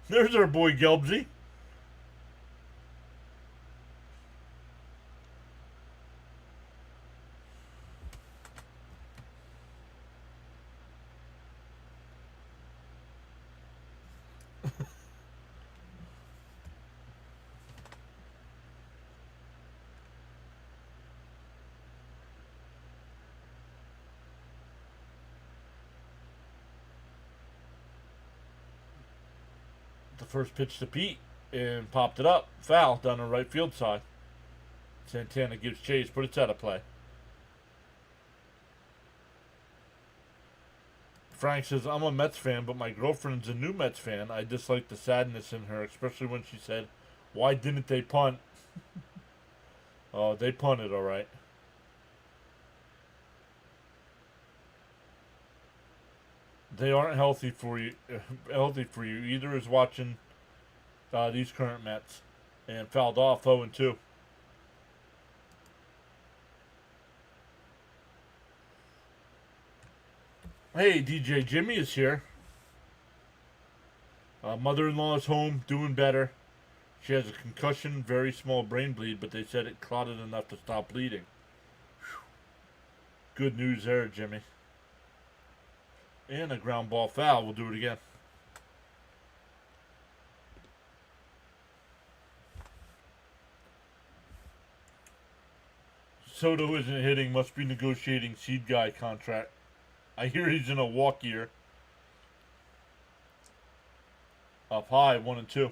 There's our boy Gelbsy. The first pitch to Pete and popped it up. Foul down the right field side. Santana gives chase, but it's out of play. Frank says, I'm a Mets fan, but my girlfriend's a new Mets fan. I dislike the sadness in her, especially when she said, why didn't they punt? Oh, they punted, all right. They aren't healthy for you. Either is watching these current Mets, and fouled off 0-2. Hey, DJ Jimmy is here. Mother-in-law is home, doing better. She has a concussion, very small brain bleed, but they said it clotted enough to stop bleeding. Whew. Good news there, Jimmy. And a ground ball foul. We'll do it again. Soto isn't hitting. Must be negotiating seed guy contract. I hear he's in a walk year. Up high, 1-2.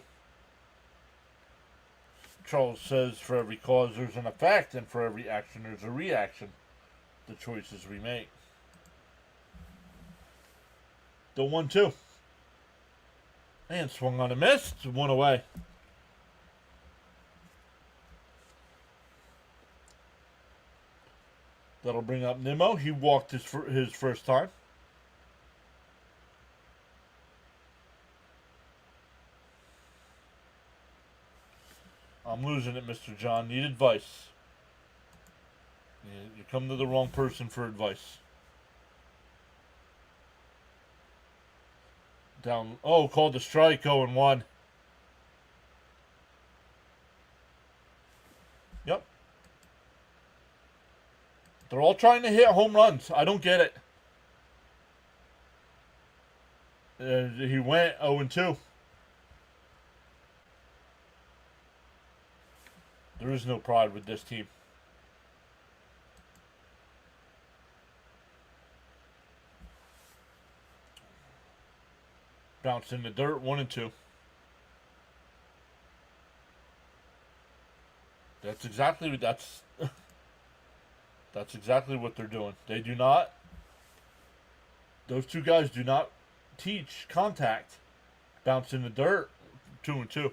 Charles says, for every cause there's an effect, and for every action there's a reaction. The choices we make. The 1-2. And swung on a miss. It's 1 away. That'll bring up Nimmo. He walked his first time. I'm losing it, Mr. John. Need advice. You come to the wrong person for advice. Down. Oh, called the strike. 0-1. Yep. They're all trying to hit home runs. I don't get it. He went 0-2. There is no pride with this team. Bounced in the dirt, 1-2. That's exactly what they're doing. They do not. Those two guys do not teach contact. Bounce in the dirt, 2-2.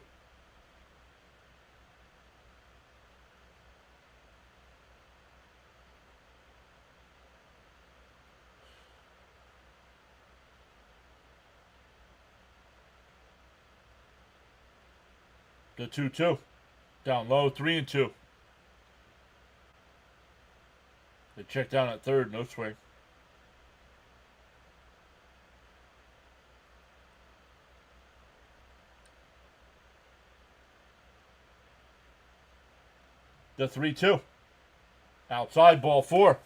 The 2-2. Down low, 3-2. They check down at third, no swing. The 3-2. Outside, ball 4.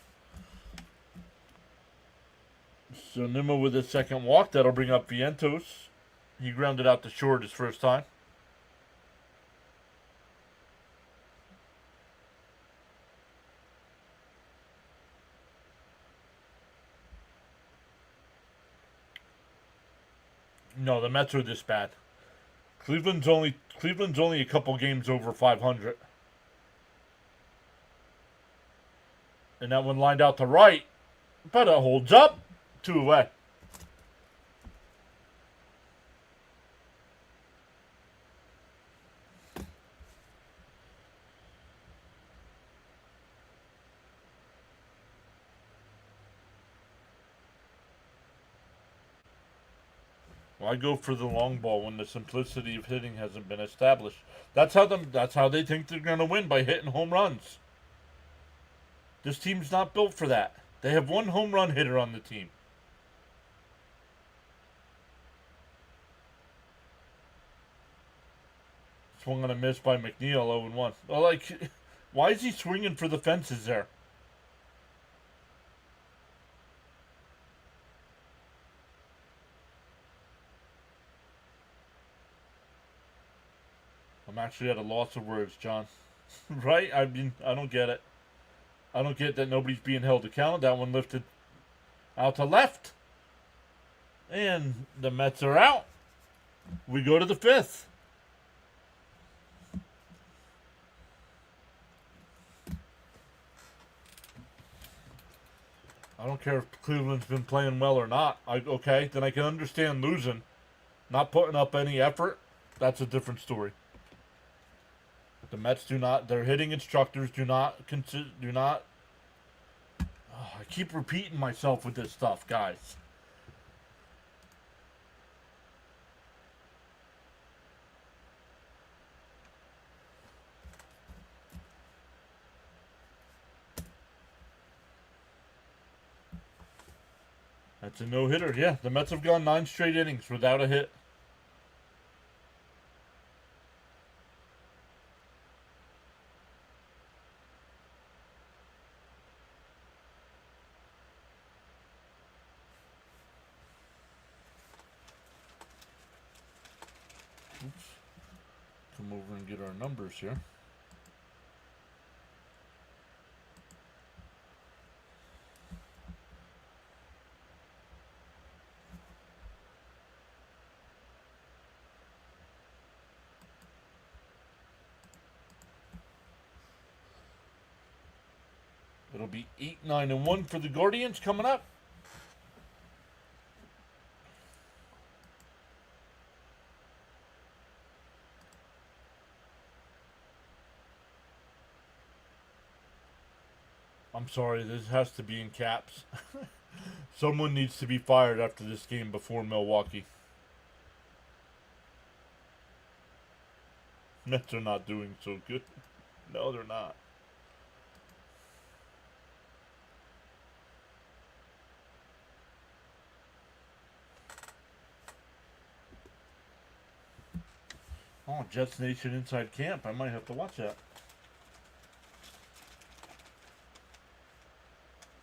So Nimmo with his second walk. That'll bring up Vientos. He grounded out to short his first time. No, the Mets are this bad. Cleveland's only a couple games over 500. And that one lined out to right, but it holds up. 2 away. Why go for the long ball when the simplicity of hitting hasn't been established? That's how they think they're going to win, by hitting home runs. This team's not built for that. They have one home run hitter on the team. Swung on a miss by McNeil, 0-1. Well, why is he swinging for the fences there? I'm actually at a loss of words, John. Right? I mean, I don't get it. I don't get that nobody's being held accountable. That one lifted out to left. And the Mets are out. We go to the 5th. I don't care if Cleveland's been playing well or not. Okay, then I can understand losing. Not putting up any effort, that's a different story. The Mets do not, their hitting instructors do not, I keep repeating myself with this stuff, guys. That's a no-hitter. Yeah, the Mets have gone 9 straight innings without a hit. Oops. Come over and get our numbers here. It'll be 8-9-1 for the Guardians coming up. I'm sorry, this has to be in caps. Someone needs to be fired after this game before Milwaukee. Mets are not doing so good. No, they're not. Oh, Jets Nation Inside Camp. I might have to watch that.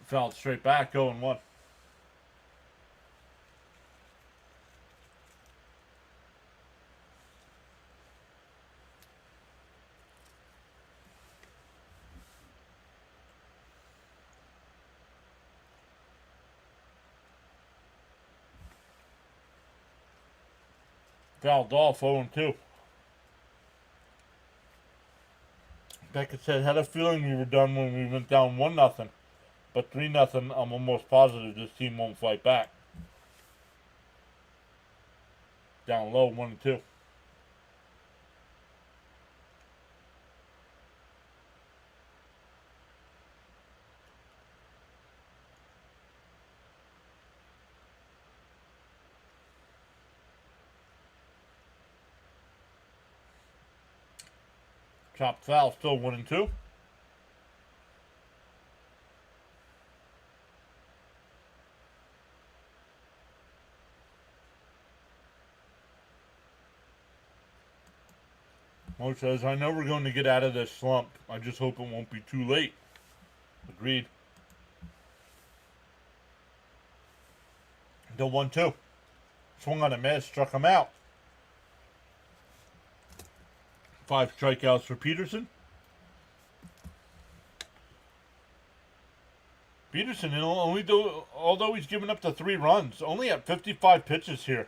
Fouled straight back, 0-1. Fouled off, 0-2. Beckett said, had a feeling we were done when we went down 1-0. But 3-0, I'm almost positive this team won't fight back. Down low, 1-2. Chopped foul, still 1-2. Mo says, I know we're going to get out of this slump. I just hope it won't be too late. Agreed. The 1-2. Swung on a miss, struck him out. 5 strikeouts for Peterson. Peterson, although he's given up the 3 runs, only at 55 pitches here.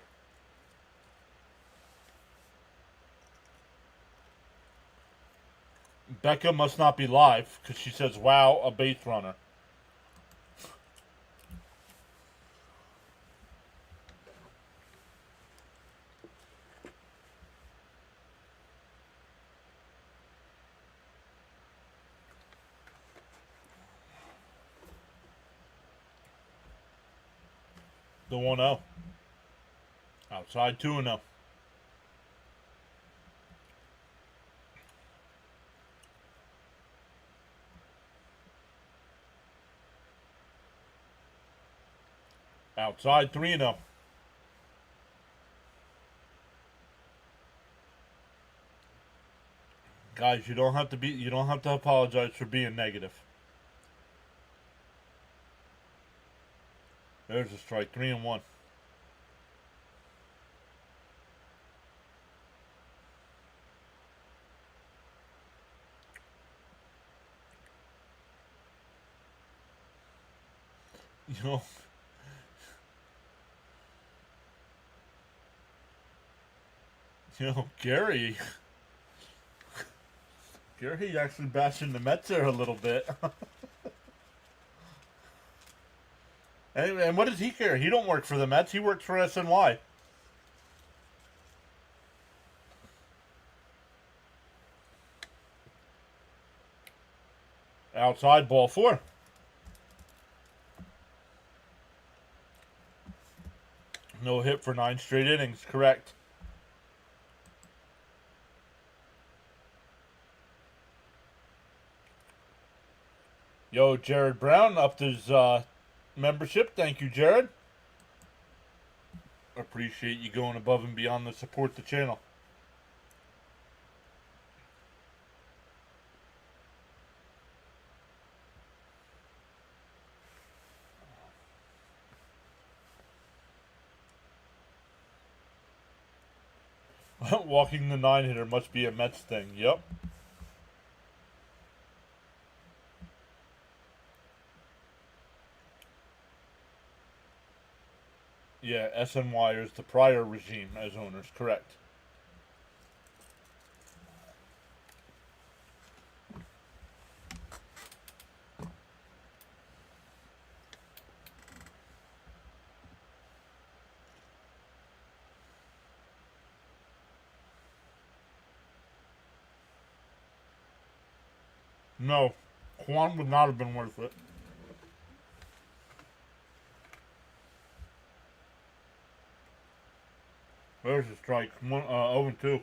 Becca must not be live because she says, wow, a base runner. The 1-0. Outside 2-0. Outside 3-0. Guys, you don't have to apologize for being negative. There's a strike, 3-1. You know, Gary actually bashing the Mets there a little bit. And what does he care? He don't work for the Mets. He works for SNY. Outside, ball 4. No hit for 9 straight innings. Correct. Yo, Jared Brown upped his membership. Thank you, Jared. Appreciate you going above and beyond to support the channel. Walking the 9-hitter must be a Mets thing. Yep. Yeah, SNY is the prior regime as owners. Correct. No, Juan would not have been worth it. There's a strike. 0-2.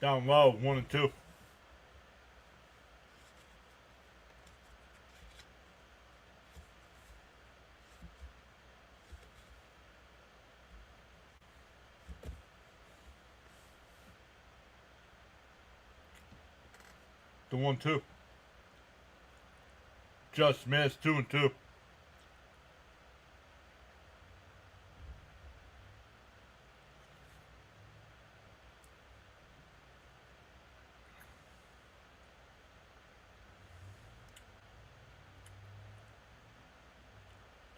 Down low, 1-2. The 1-2. Just missed. 2-2.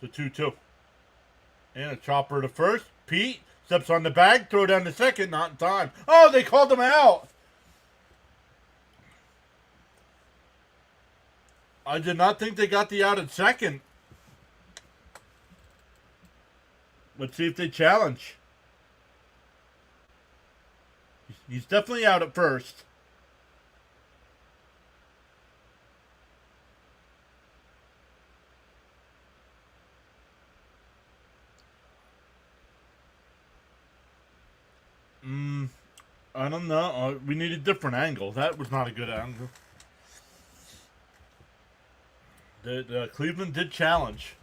The 2-2. And a chopper to first. Pete steps on the bag. Throw down to second. Not in time. Oh, they called him out. I did not think they got the out at second. Let's see if they challenge. He's definitely out at first. I don't know. We need a different angle. That was not a good angle. The Cleveland did challenge.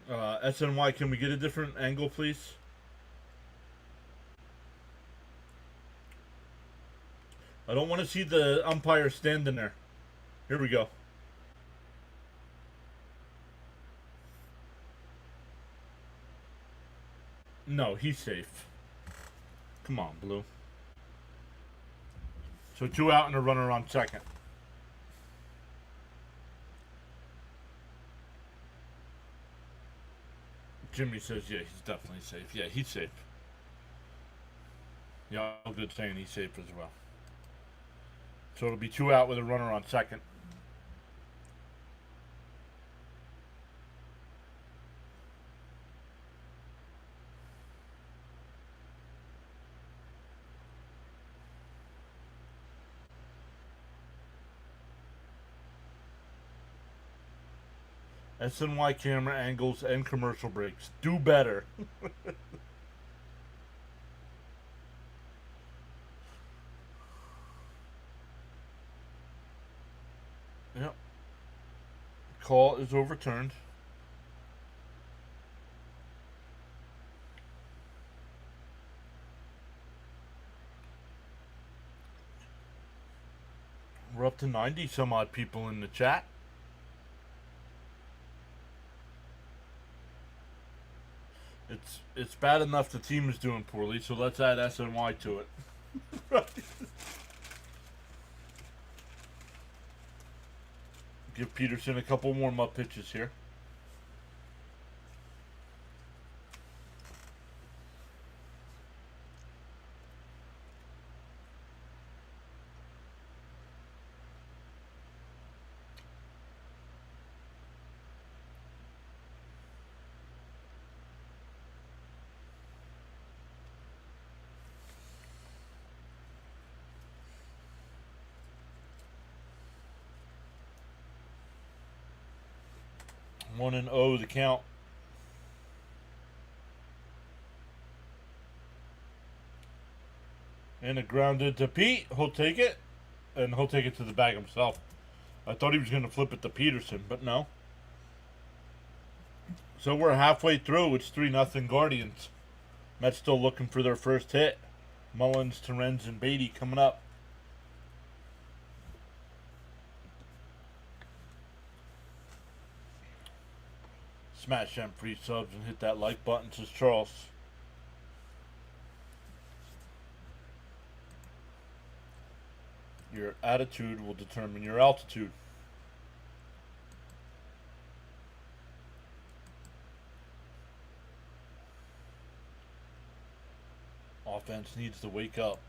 SNY, can we get a different angle, please? I don't want to see the umpire standing there. Here we go. No, he's safe. Come on, Blue. So 2 out and a runner on second. Jimmy says, yeah, he's definitely safe. Yeah, he's safe. Yeah, all good saying he's safe as well. So it'll be 2 out with a runner on second. SNY camera angles and commercial breaks. Do better. Yep. Call is overturned. We're up to 90 some odd people in the chat. It's bad enough the team is doing poorly, so let's add SNY to it. Give Peterson a couple warm-up pitches here. One and 0 the count. And a grounded to Pete. He'll take it. And he'll take it to the bag himself. I thought he was going to flip it to Peterson, but no. So we're halfway through. It's 3-0 Guardians. Mets still looking for their first hit. Mullins, Terens, and Beatty coming up. Smash them free subs and hit that like button, says Charles. Your attitude will determine your altitude. Offense needs to wake up.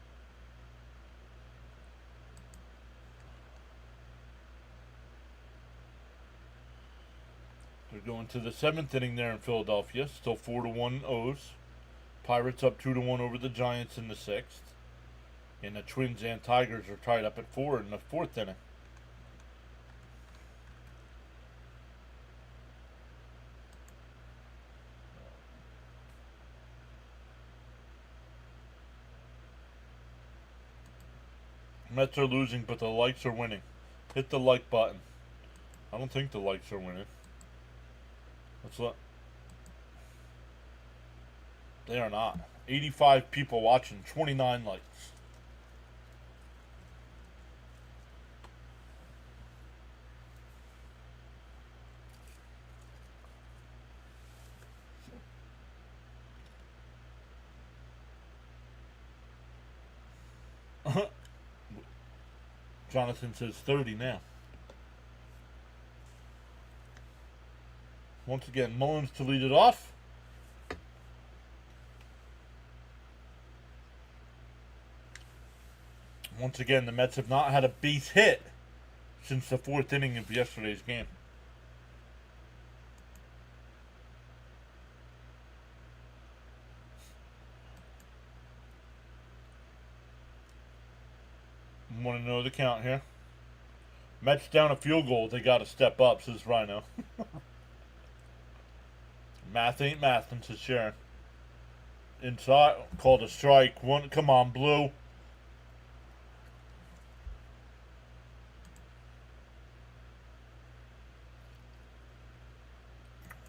They're going to the 7th inning there in Philadelphia. Still 4-1 O's. Pirates up 2-1 over the Giants in the 6th. And the Twins and Tigers are tied up at 4 in the 4th inning. Mets are losing, but the likes are winning. Hit the like button. I don't think the likes are winning. Let's look. They are not. 85 people watching, 29 likes. Jonathan says 30 now. Once again, Mullins to lead it off. Once again, the Mets have not had a base hit since the 4th inning of yesterday's game. Want to know the count here? Mets down a field goal. They got to step up, says Rhino. Math ain't mathin', says Sharon. Inside, called a strike. One, come on, Blue.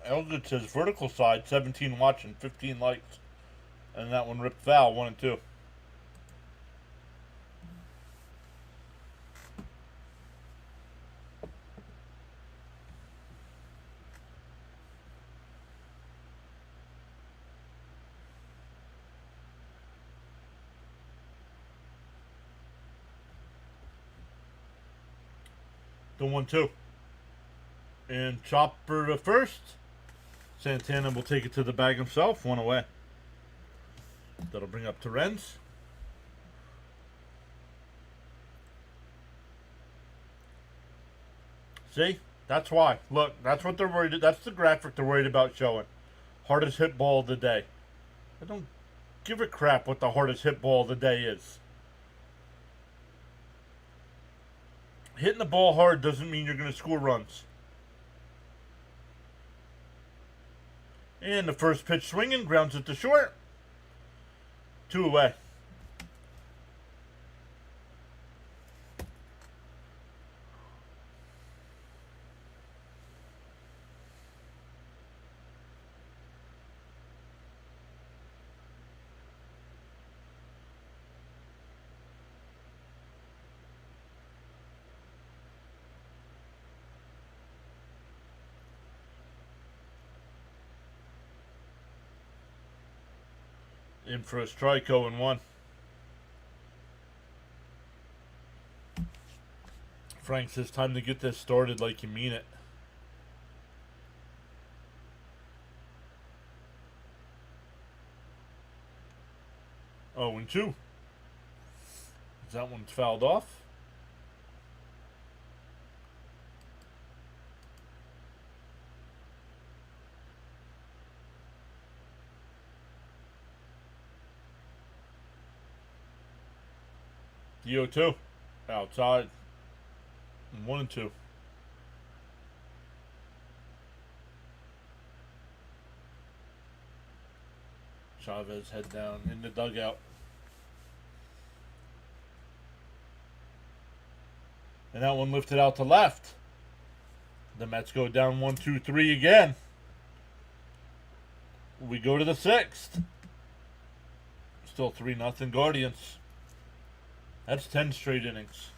Elgood says vertical side, 17 watching, 15 likes. And that one ripped foul, 1 and 2. The 1-2. And Chopper to first. Santana will take it to the bag himself. One away. That'll bring up Terrence. See? That's why. Look, that's what they're worried. That's the graphic they're worried about showing. Hardest hit ball of the day. I don't give a crap what the hardest hit ball of the day is. Hitting the ball hard doesn't mean you're going to score runs. And the first pitch swinging, grounds it to short. 2 away. In for a strike, 0-1. Frank says, time to get this started like you mean it. Oh, and 2. That one's fouled off. The 0-2. Outside. 1-2. Chavez head down in the dugout. And that one lifted out to left. The Mets go down 1-2-3 again. We go to the 6th. Still 3-0 Guardians. That's 10 straight innings.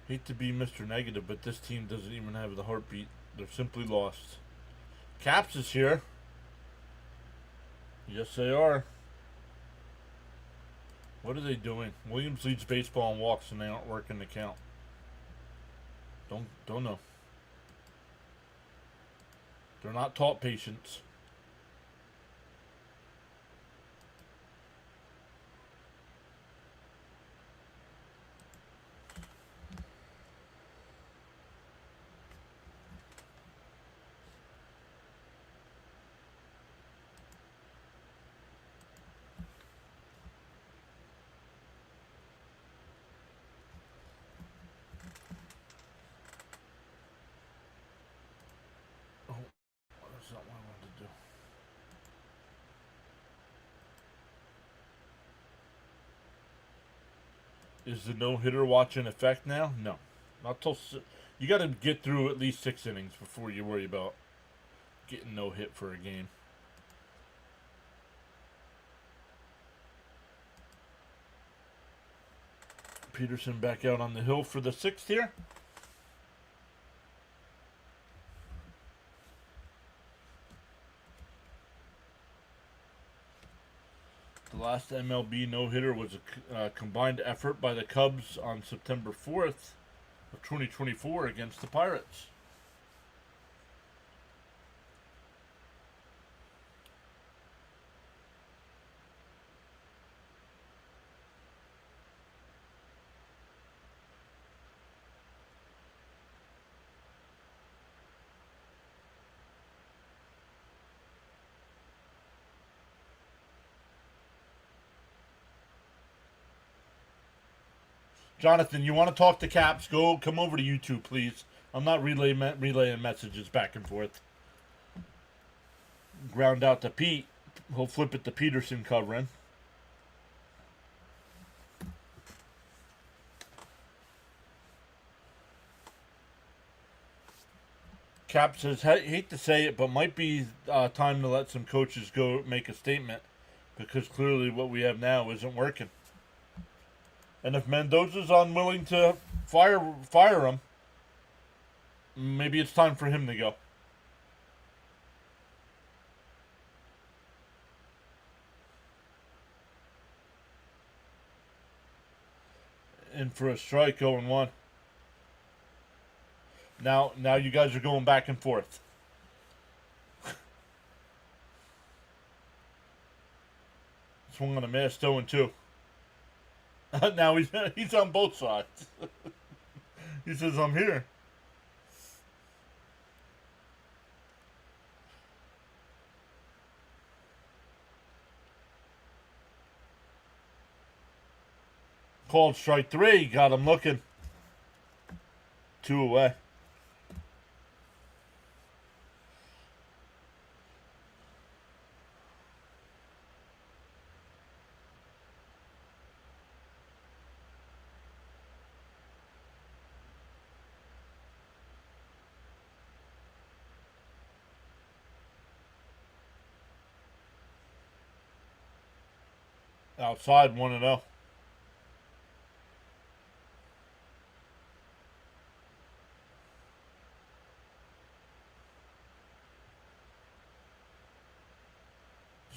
Hate to be Mr. Negative, but this team doesn't even have the heartbeat. They're simply lost. Caps is here. Yes, they are. What are they doing? Williams leads baseball in walks, and they aren't working the count. Don't know. They're not taught patience. That's not what I wanted to do. Is the no-hitter watch in effect now? No. Not till... You got to get through at least 6 innings before you worry about getting no-hit for a game. Peterson back out on the hill for the 6th here. The last MLB no-hitter was a combined effort by the Cubs on September 4th of 2024 against the Pirates. Jonathan, you want to talk to Caps? Come over to YouTube, please. I'm not relaying messages back and forth. Ground out to Pete. He'll flip it to Peterson covering. Cap says, hate to say it, but might be time to let some coaches go make a statement, because clearly what we have now isn't working. And if Mendoza's unwilling to fire him, maybe it's time for him to go. In for a strike, 0-1. Now you guys are going back and forth. Swung on a miss, 0-2. Now he's on both sides. He says, I'm here. Called strike 3. Got him looking. 2 away. Outside, 1-0.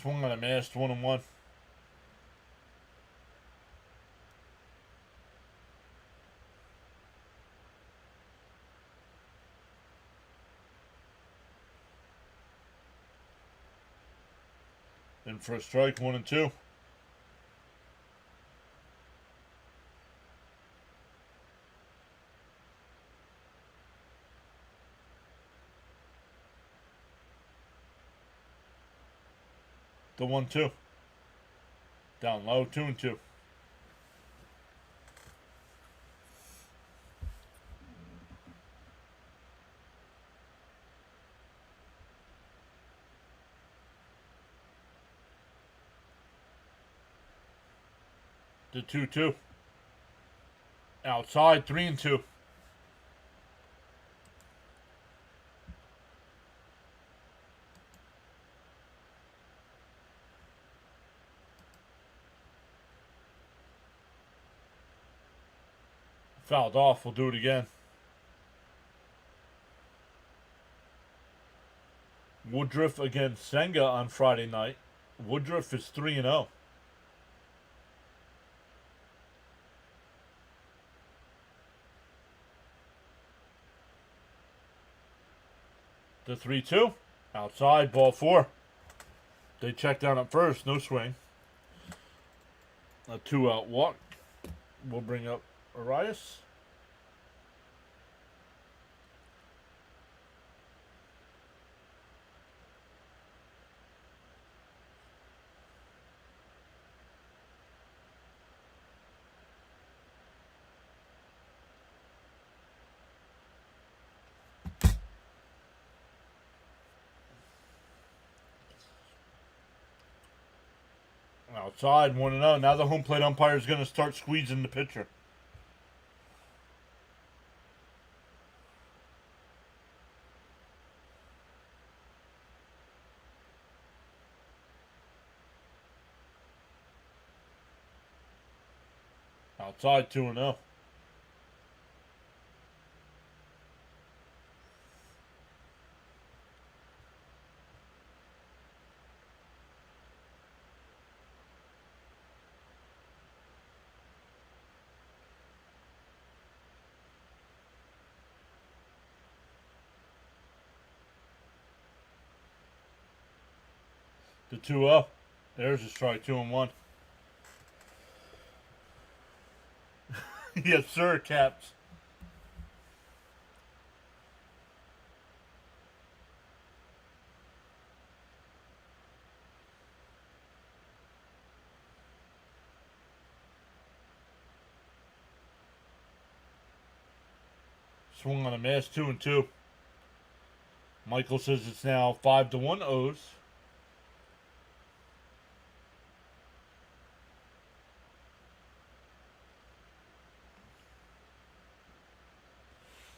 Swung on a miss, 1-1. In for a strike, 1-2. The 1-2. Down low, 2-2. The 2-2. Outside, 3-2. Fouled off. We'll do it again. Woodruff against Senga on Friday night. Woodruff is 3-0. The 3-2. Outside, ball 4. They check down at first. No swing. A 2-out walk. We'll bring up Arias. Outside, 1-0. Now the home plate umpire is going to start squeezing the pitcher. Outside, 2-0. The 2-0. There's a strike, 2-1. Yes, sir, Caps. Swung on a miss, 2-2. Michael says it's now 5-1 O's.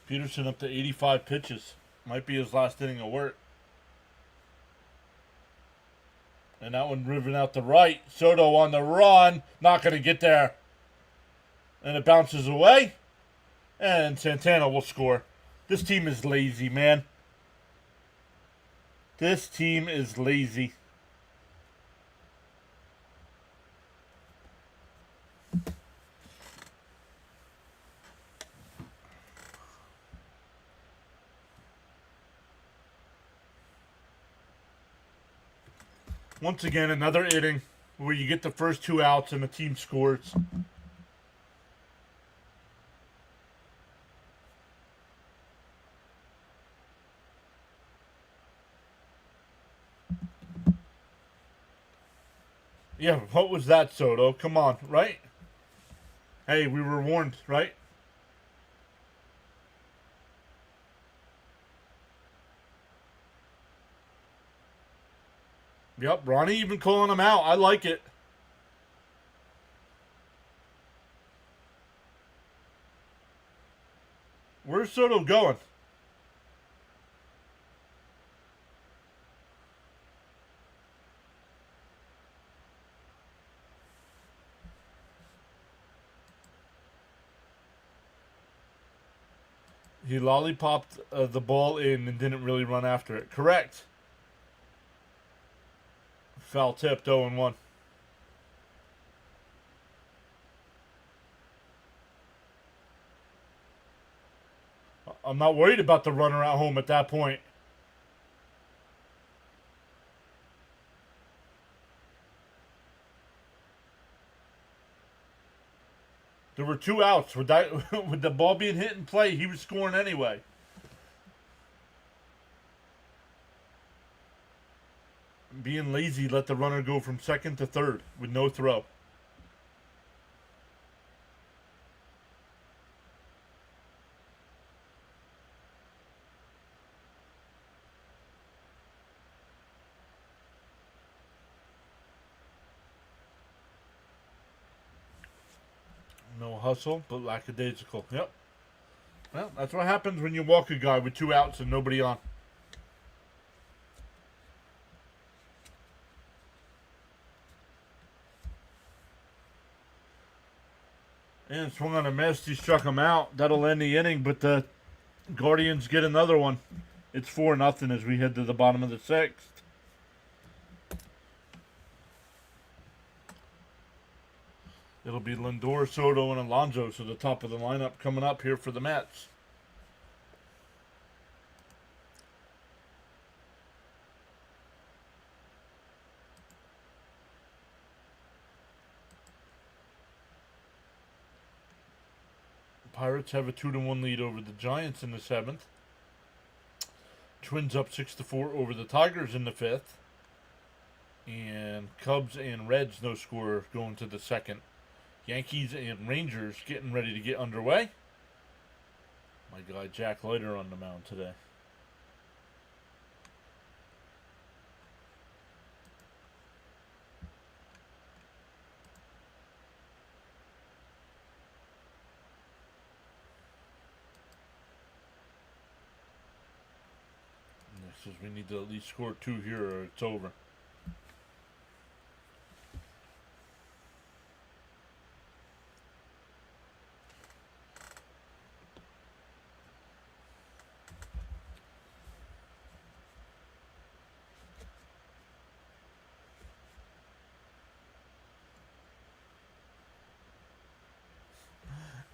Peterson up to 85 pitches. Might be his last inning of work. And that one driven out the right. Soto on the run. Not going to get there. And it bounces away. And Santana will score. This team is lazy, man. This team is lazy. Once again, another inning where you get the first 2 outs and the team scores. Yeah, what was that, Soto? Come on, right? Hey, we were warned, right? Yep, Ronnie even calling him out. I like it. Where's Soto going? He lollipopped the ball in and didn't really run after it. Correct. Foul tipped 0-1. I'm not worried about the runner at home at that point. There were 2 outs. With the ball being hit in play, he was scoring anyway. Being lazy, let the runner go from second to third with no throw. No hustle, but lackadaisical. Yep. Well, that's what happens when you walk a guy with 2 outs and nobody on. And swung on a miss. He struck him out. That'll end the inning, but the Guardians get another one. It's 4-0 as we head to the bottom of the 6th. It'll be Lindor, Soto, and Alonso, so the top of the lineup coming up here for the Mets. Pirates have a 2-1 lead over the Giants in the 7th. Twins up 6-4 over the Tigers in the 5th. And Cubs and Reds no score going to the 2nd. Yankees and Rangers getting ready to get underway. My guy Jack Leiter on the mound today. This is we need to at least score 2 here or it's over.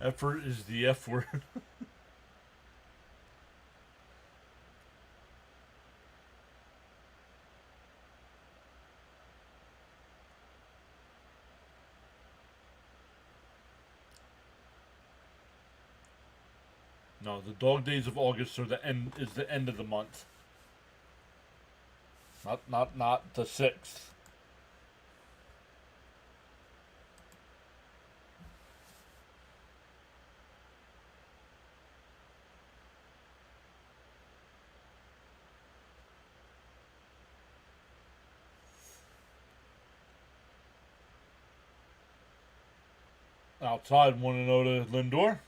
Effort is the F word. No, the dog days of August are the end. Is the end of the month. Not the 6th. Outside 1-0 to Lindor.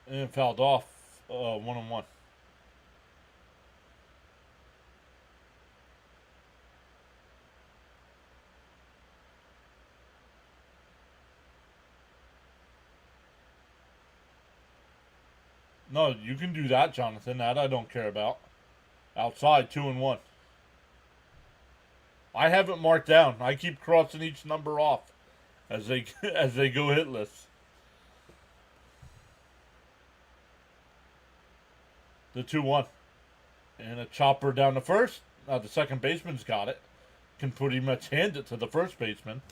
And fouled off 1-1. No, you can do that, Jonathan. That I don't care about. Outside, 2-1. I have it marked down. I keep crossing each number off as they as they go hitless. The 2-1. And a chopper down the first. The second baseman's got it. Can pretty much hand it to the first baseman.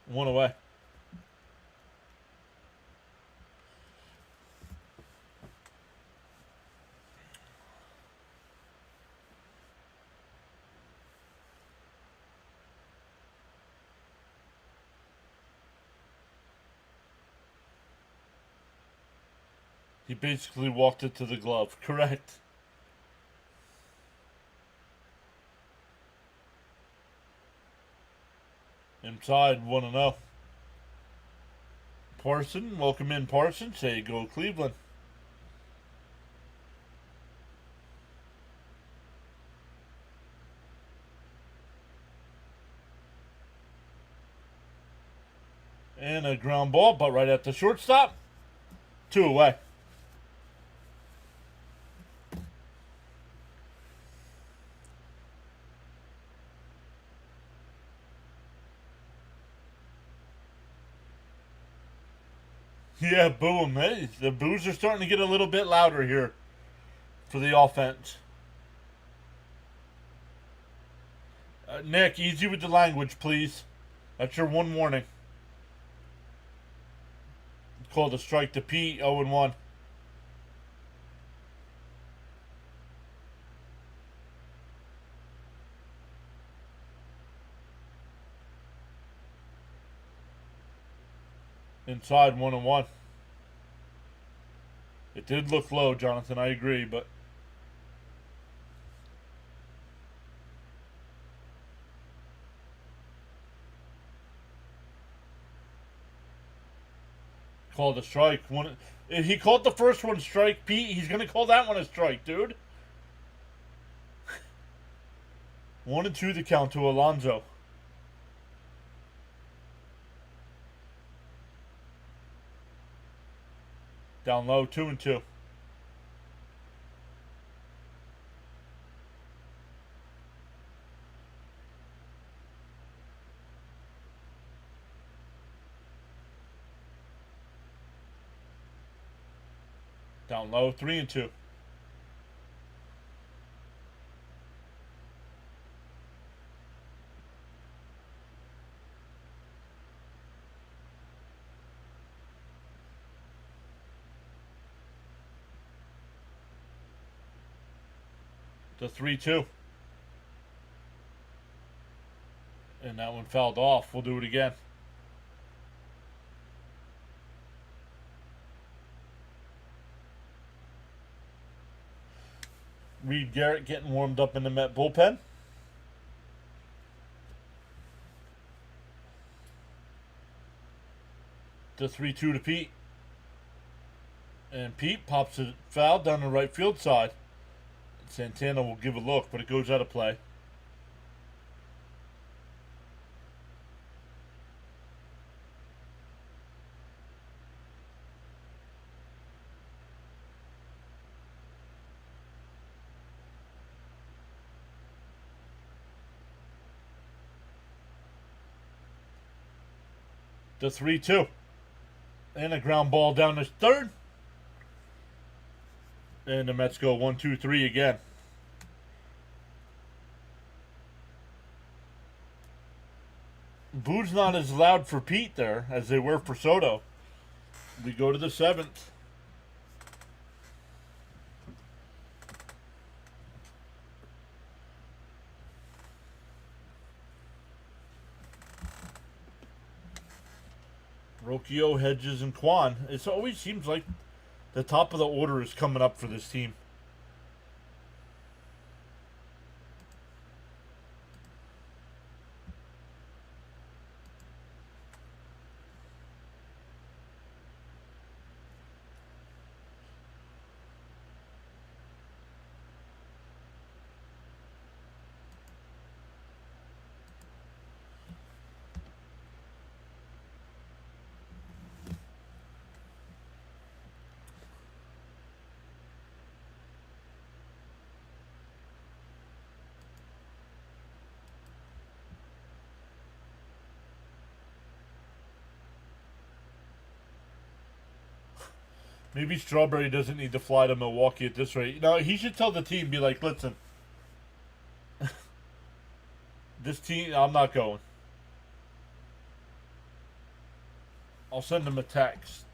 1 away. He basically walked it to the glove. Correct. Inside, 1-0. Parson, welcome in, Parson. Say go Cleveland. And a ground ball, but right at the shortstop. 2 away. Yeah, boom. Hey, the boos are starting to get a little bit louder here for the offense. Nick, easy with the language, please. That's your one warning. Called a strike to Pete, 0-1. Inside, 1-1. It did look low, Jonathan, I agree, but called a strike. If he called the first one strike, Pete, he's going to call that one a strike, dude. 1-2 the count to Alonso. Down low, 2-2. Down low, 3-2. To 3-2. And that one fouled off. We'll do it again. Reed Garrett getting warmed up in the Met bullpen. To 3-2 to Pete. And Pete pops a foul down the right field side. Santana will give a look, but it goes out of play. To 3-2. And a ground ball down the third. And the Mets go 1-2-3 again. Boo's not as loud for Pete there as they were for Soto. We go to the 7th. Rocchio, Hedges, and Kwan. It always seems like the top of the order is coming up for this team. Maybe Strawberry doesn't need to fly to Milwaukee at this rate. No, he should tell the team, be like, listen, this team, I'm not going. I'll send him a text.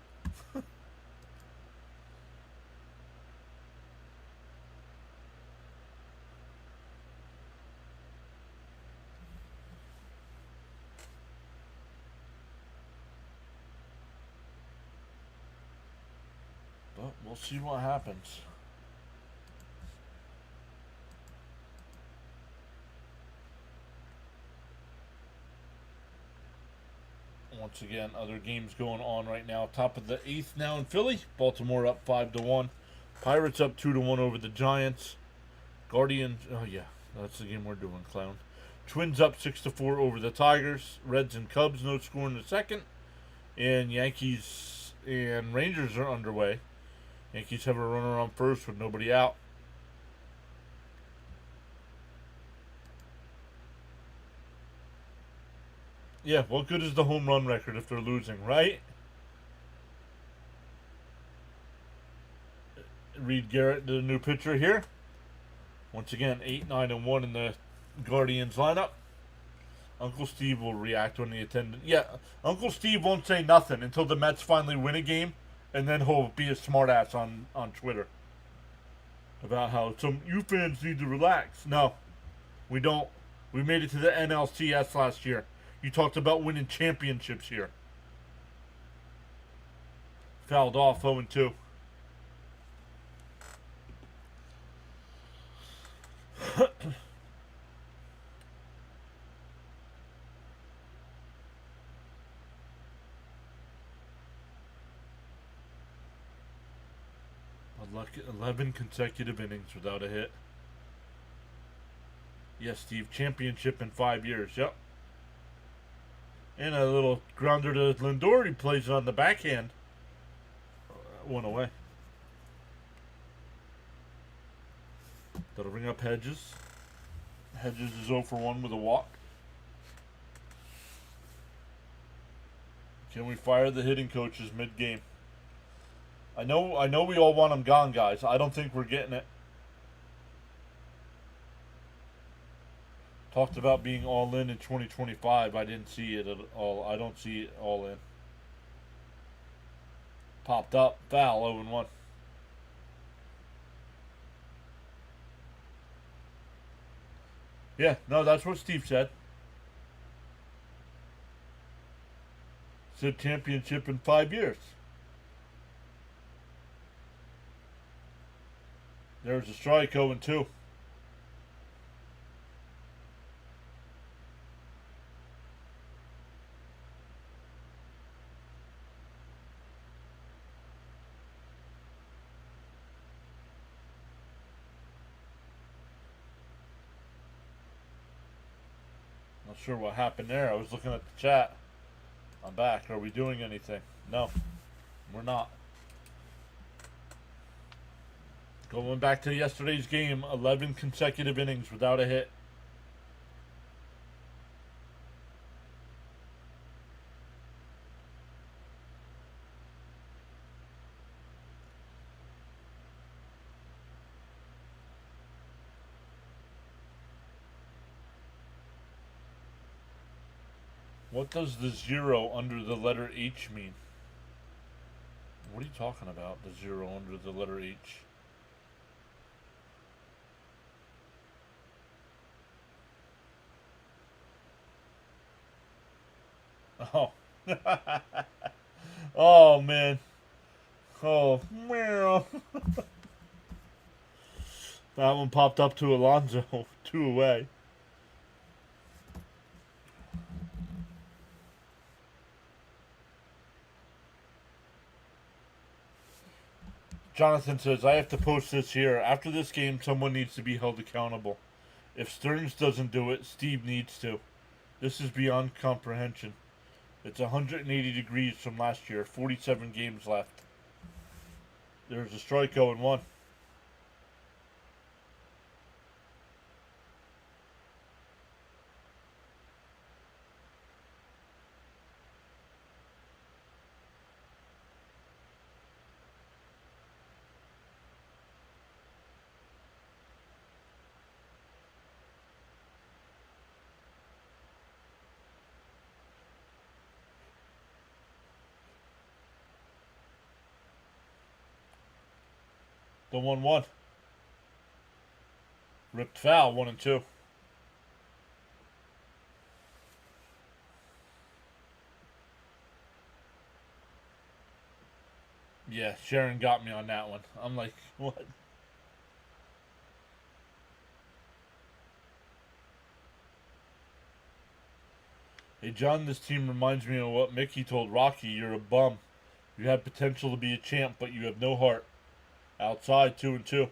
But we'll see what happens. Once again, other games going on right now. Top of the 8th now in Philly. Baltimore up 5-1. Pirates up 2-1 over the Giants. Guardians, oh yeah, that's the game we're doing, clown. Twins up 6-4 over the Tigers. Reds and Cubs no score in the second. And Yankees and Rangers are underway. Yankees have a runner on first with nobody out. Yeah, what good is the home run record if they're losing, right? Reed Garrett, the new pitcher here. Once again, 8-9-1 in the Guardians lineup. Uncle Steve will react when the attendant. Yeah, Uncle Steve won't say nothing until the Mets finally win a game, and then he'll be a smartass on Twitter about how some you fans need to relax. No, we don't. We made it to the NLCS last year. You talked about winning championships here. Fouled off 0-2. Lucky 11 consecutive innings without a hit. Yes, Steve. Championship in 5 years. Yep. And a little grounder to Lindor. He plays on the backhand. One away. That'll bring up Hedges. Hedges is 0 for 1 with a walk. Can we fire the hitting coaches mid-game? I know we all want him gone, guys. I don't think we're getting it. Talked about being all in 2025. I didn't see it at all. I don't see it all in. Popped up. Foul 0-1. Yeah, no, that's what Steve said. Said championship in 5 years. There's a strike 0-2. Not sure what happened there. I was looking at the chat. I'm back. Are we doing anything? No, we're not. Going back to yesterday's game, 11 consecutive innings without a hit. What does the 0 under the letter H mean? What are you talking about, the 0 under the letter H? Oh. Oh, man. Oh, meow. That one popped up to Alonso. 2 away. Jonathan says, I have to post this here. After this game, someone needs to be held accountable. If Stearns doesn't do it, Steve needs to. This is beyond comprehension. It's 180 degrees from last year. 47 games left. There's a strike 0-1. The 1-1. Ripped foul, 1-2. Yeah, Sharon got me on that one. I'm like, what? Hey, John, this team reminds me of what Mickey told Rocky. You're a bum. You have potential to be a champ, but you have no heart. Outside, 2-2.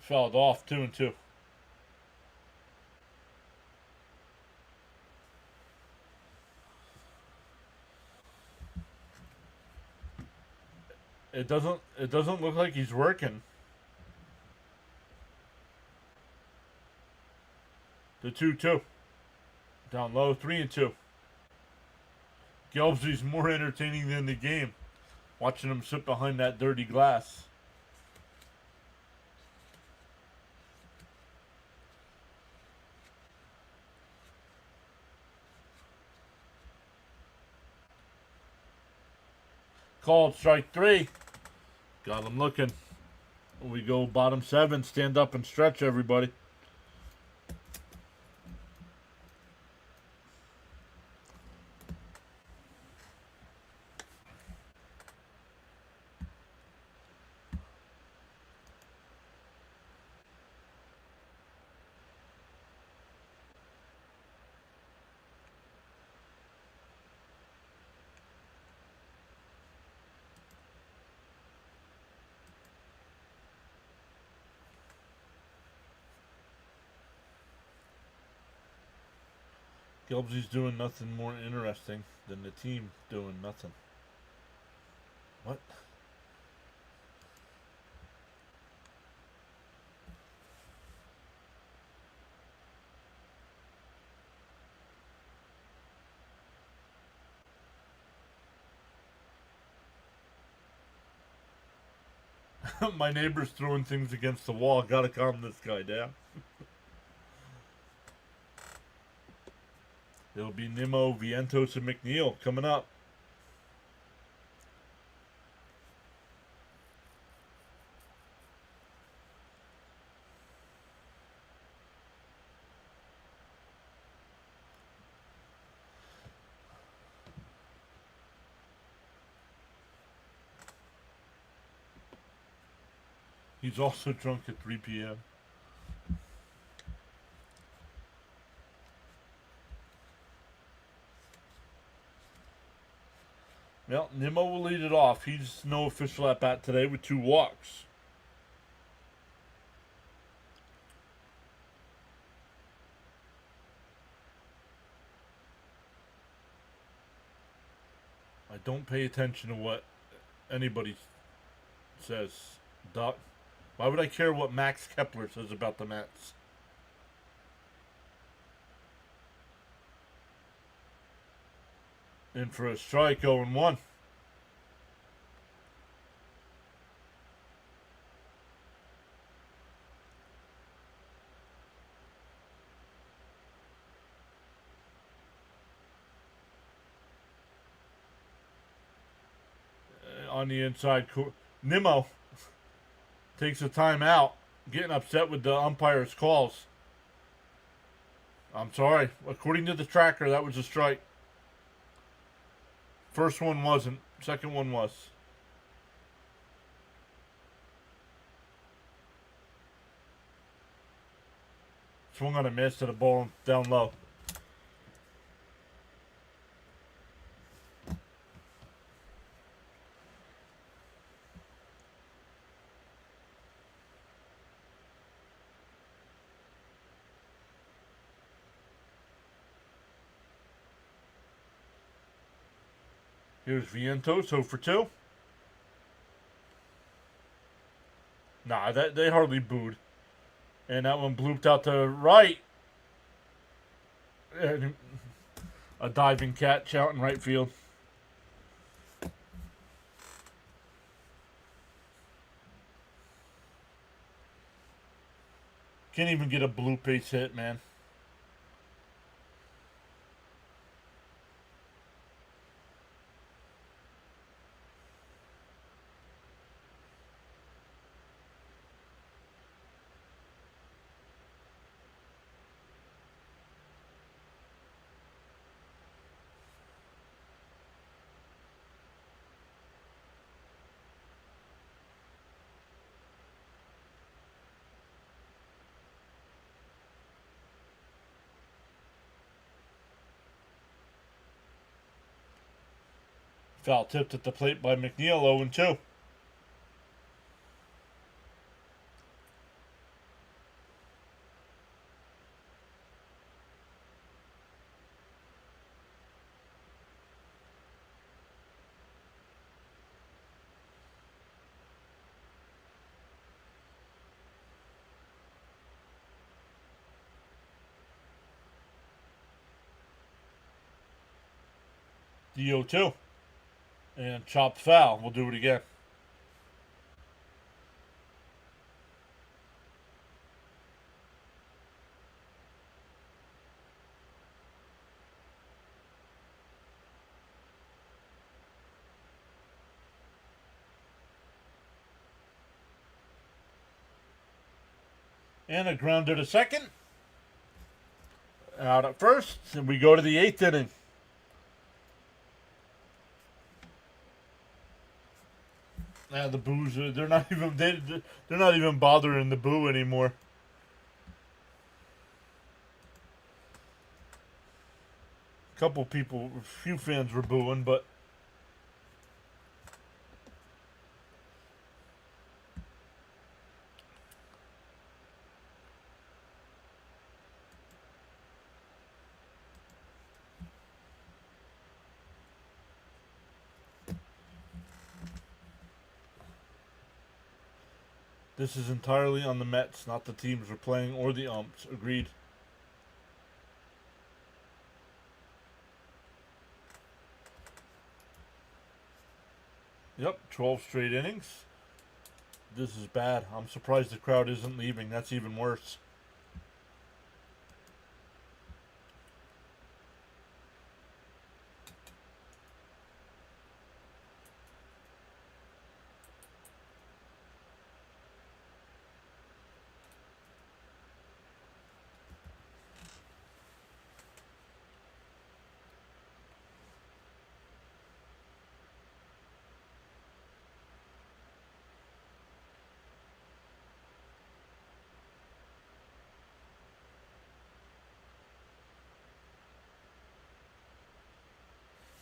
Fouled off, 2-2. It doesn't look like he's working. The 2-2. Down low, 3-2. Gelbsy's more entertaining than the game. Watching him sit behind that dirty glass. Called strike 3. Got him looking. We go bottom 7. Stand up and stretch, everybody. Gelbsy's doing nothing more interesting than the team doing nothing. What? My neighbor's throwing things against the wall. Gotta calm this guy down. It'll be Nimmo, Vientos, and McNeil coming up. He's also drunk at 3 p.m. Well, Nimmo will lead it off. He's no official at bat today with 2 walks. I don't pay attention to what anybody says. Doc, why would I care what Max Kepler says about the Mets? In for a strike, 0-1. On the inside, Nimmo takes a timeout, getting upset with the umpire's calls. I'm sorry. According to the tracker, that was a strike. First one wasn't. Second one was. Swung on a miss to the ball down low. Here's Vientos, 0 for 2. Nah, they hardly booed. And that one blooped out to right. And a diving catch out in right field. Can't even get a blue base hit, man. Foul tipped at the plate by McNeil, 0-2. The 0-2. And chopped foul. We'll do it again. And a grounder to second. Out at first. And we go to the 8th inning. The boos, they're not even they're not even bothering the boo anymore. A few fans were booing, but this is entirely on the Mets, not the teams we're playing or the umps. Agreed. Yep, 12 straight innings. This is bad. I'm surprised the crowd isn't leaving. That's even worse.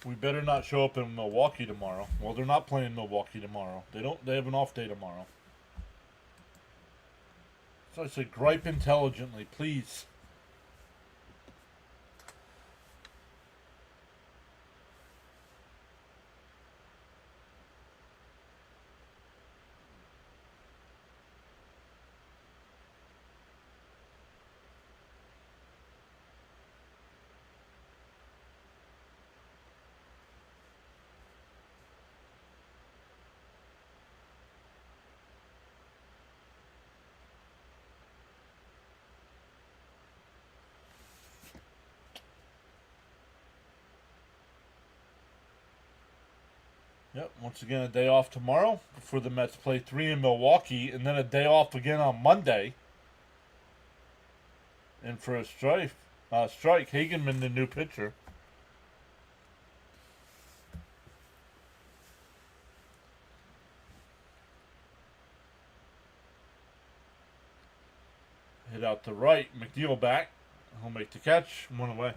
We better not show up in Milwaukee tomorrow. Well, they're not playing Milwaukee tomorrow. They have an off day tomorrow. So I said gripe intelligently, please. Yep, once again a day off tomorrow before the Mets play 3 in Milwaukee, and then a day off again on Monday. And for a strike, Hagenman, the new pitcher. Hit out to right, McNeil back. He'll make the catch, 1 away.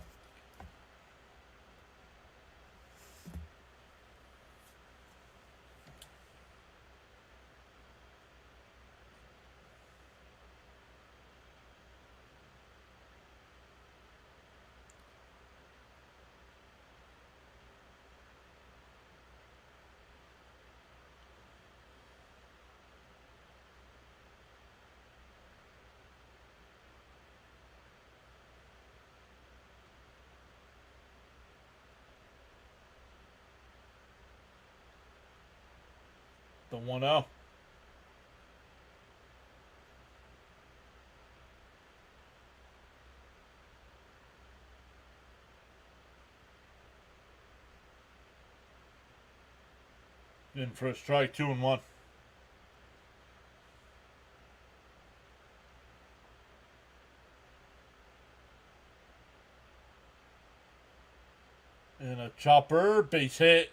The 1-0. In for a strike, 2-1. And a chopper, base hit.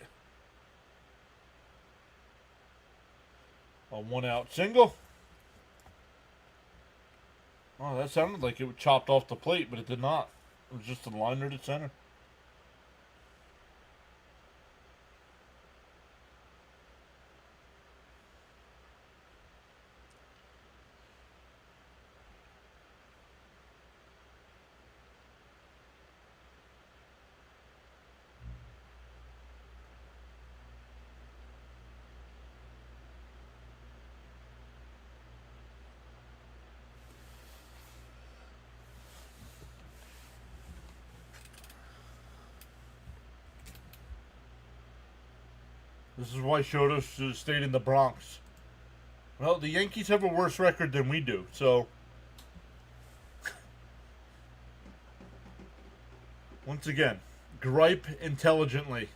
A 1-out single. Oh, that sounded like it chopped off the plate, but it did not. It was just a liner to center. This is why Shoto should have stayed in the Bronx. Well, the Yankees have a worse record than we do, so once again, gripe intelligently.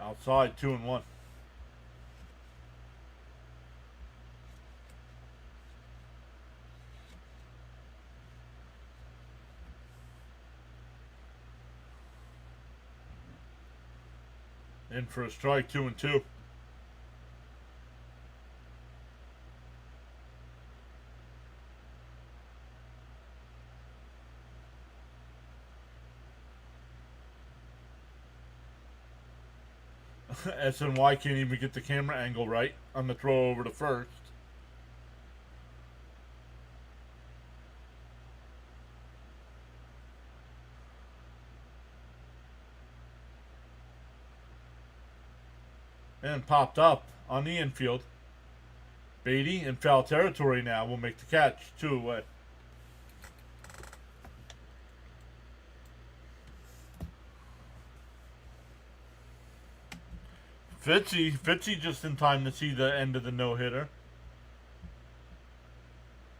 Outside, 2-1. In for a strike, 2-2. SNY can't even get the camera angle right on the throw over to first. And popped up on the infield. Beatty in foul territory now will make the catch. 2 away. Fitzy just in time to see the end of the no-hitter.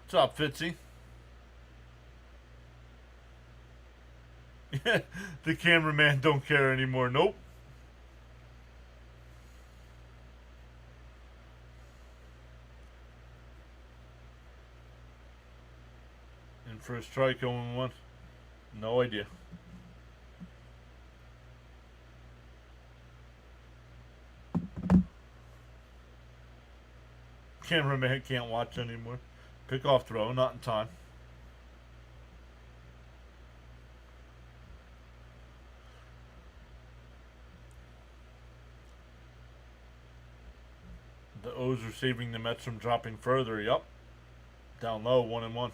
What's up, Fitzy? The cameraman don't care anymore. Nope. In for a strike, 0-1. No idea. Cameraman can't watch anymore. Pickoff throw, not in time. The O's are saving the Mets from dropping further. Yup. Down low, 1-1.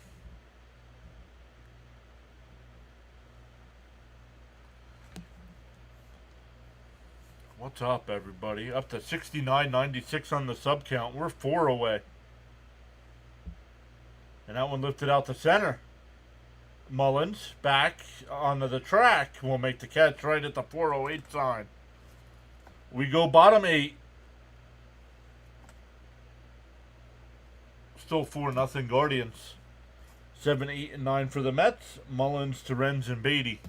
What's up, everybody? Up to 69.96 on the sub count. We're 4 away. And that one lifted out the center. Mullins back onto the track will make the catch right at the 408 sign. We go bottom 8. Still 4-0 Guardians. 7, 8, and 9 for the Mets. Mullins, Terens, and Beatty.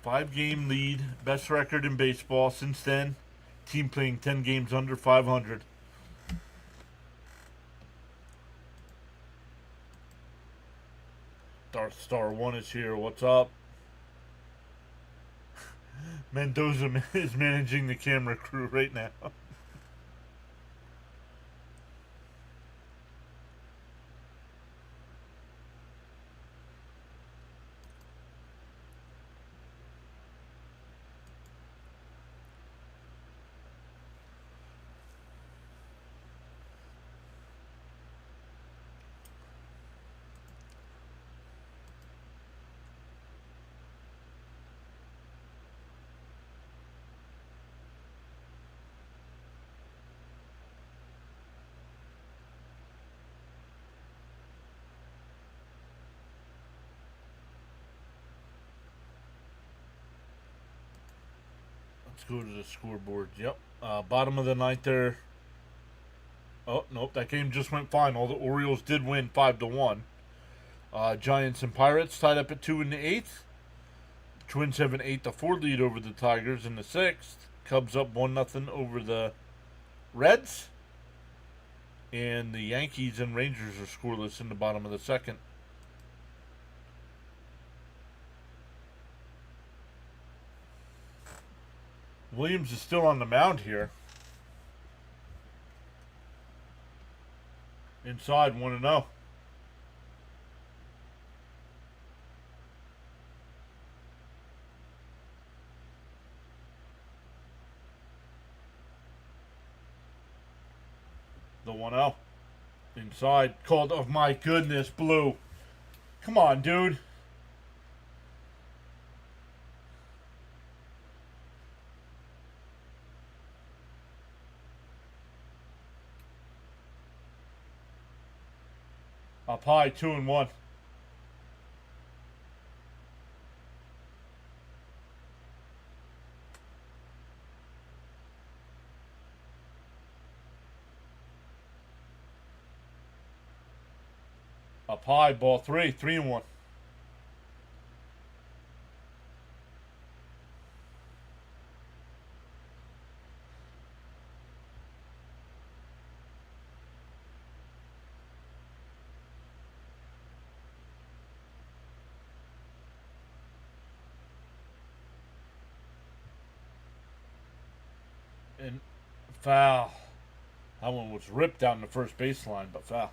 Five-game lead, best record in baseball since then. Team playing 10 games under 500. Darth Star 1 is here. What's up? Mendoza is managing the camera crew right now. Let's go to the scoreboard. Yep. Bottom of the ninth there. Oh, nope. That game just went fine. All the Orioles did win 5-1. Giants and Pirates tied up at 2 in the 8th. Twins have an 8-4 lead over the Tigers in the 6th. Cubs up 1-0 over the Reds. And the Yankees and Rangers are scoreless in the bottom of the 2nd. Williams is still on the mound here. Inside 1-0. The 1-0. Inside. Called. Oh my goodness, Blue. Come on, dude. Up high, 2-1. Up high, ball 3, 3-1. And foul. That one was ripped down the first baseline, but foul.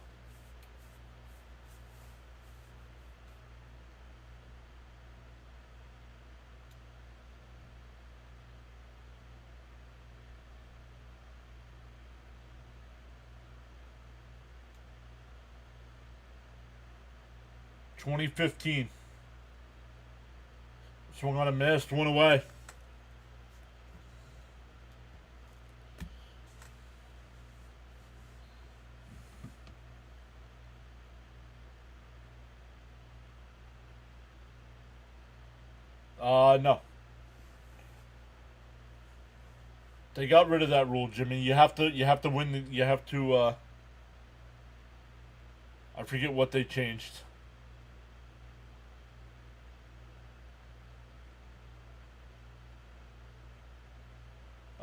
(2015). Swung on a miss, one away. No. They got rid of that rule, Jimmy. You have to win. You have to. I forget what they changed.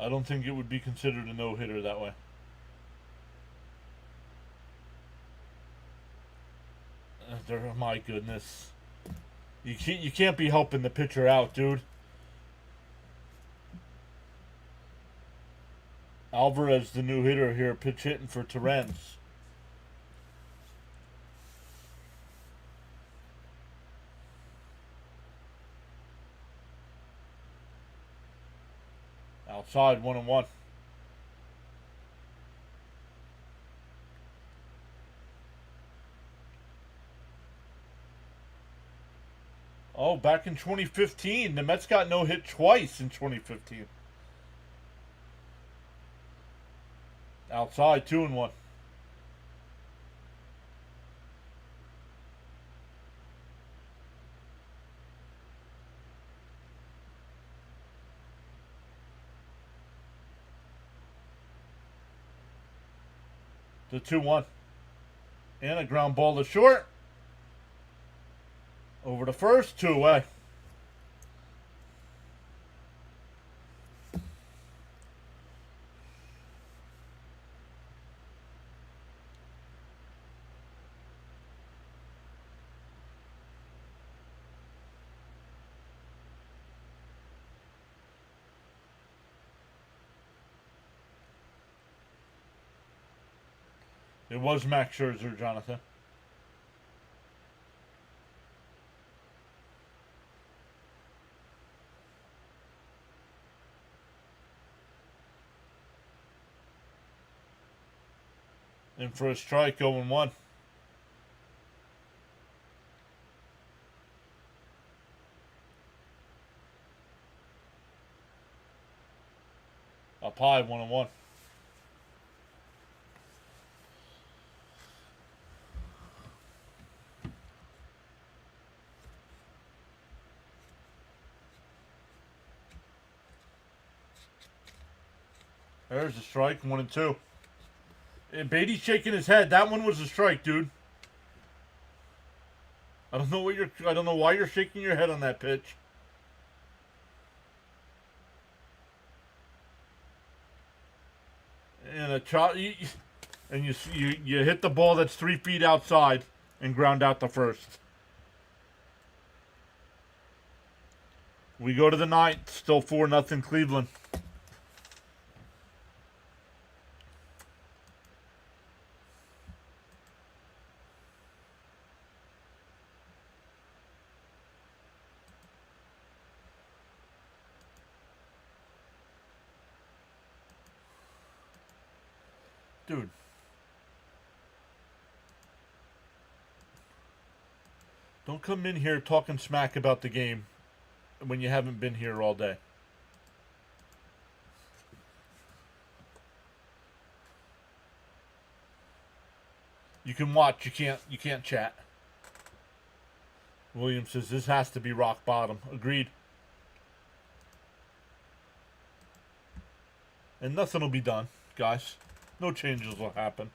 I don't think it would be considered a no-hitter that way. My goodness. You can't be helping the pitcher out, dude. Alvarez, the new hitter here, pitch hitting for Torrens. Outside, 1-1. Oh, back in 2015. The Mets got no hit twice in 2015. Outside, 2-1. The 2-1. And a ground ball to short. Over to first, 2 away. It was Max Scherzer, Jonathan. In for a strike, 0-1. Up high, 1-1. There's a strike, 1-2. And Beatty's shaking his head. That one was a strike, dude. I don't know why you're shaking your head on that pitch. And you hit the ball that's 3 feet outside and ground out the first. We go to the ninth, still 4-0 Cleveland. Dude. Don't come in here talking smack about the game when you haven't been here all day. You can watch, you can't chat. Williams says this has to be rock bottom. Agreed. And nothing will be done, guys. No changes will happen.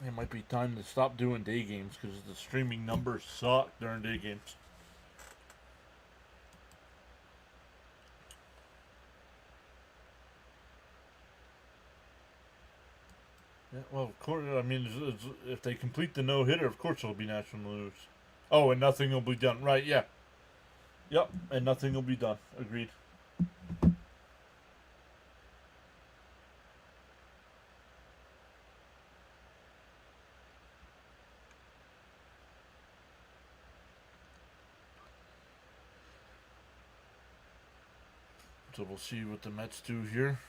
It might be time to stop doing day games because the streaming numbers suck during day games. Yeah, well, of course. I mean, if they complete the no-hitter, of course it'll be national news. Oh, and nothing will be done. Right? Yeah. Yep. And nothing will be done. Agreed. So we'll see what the Mets do here.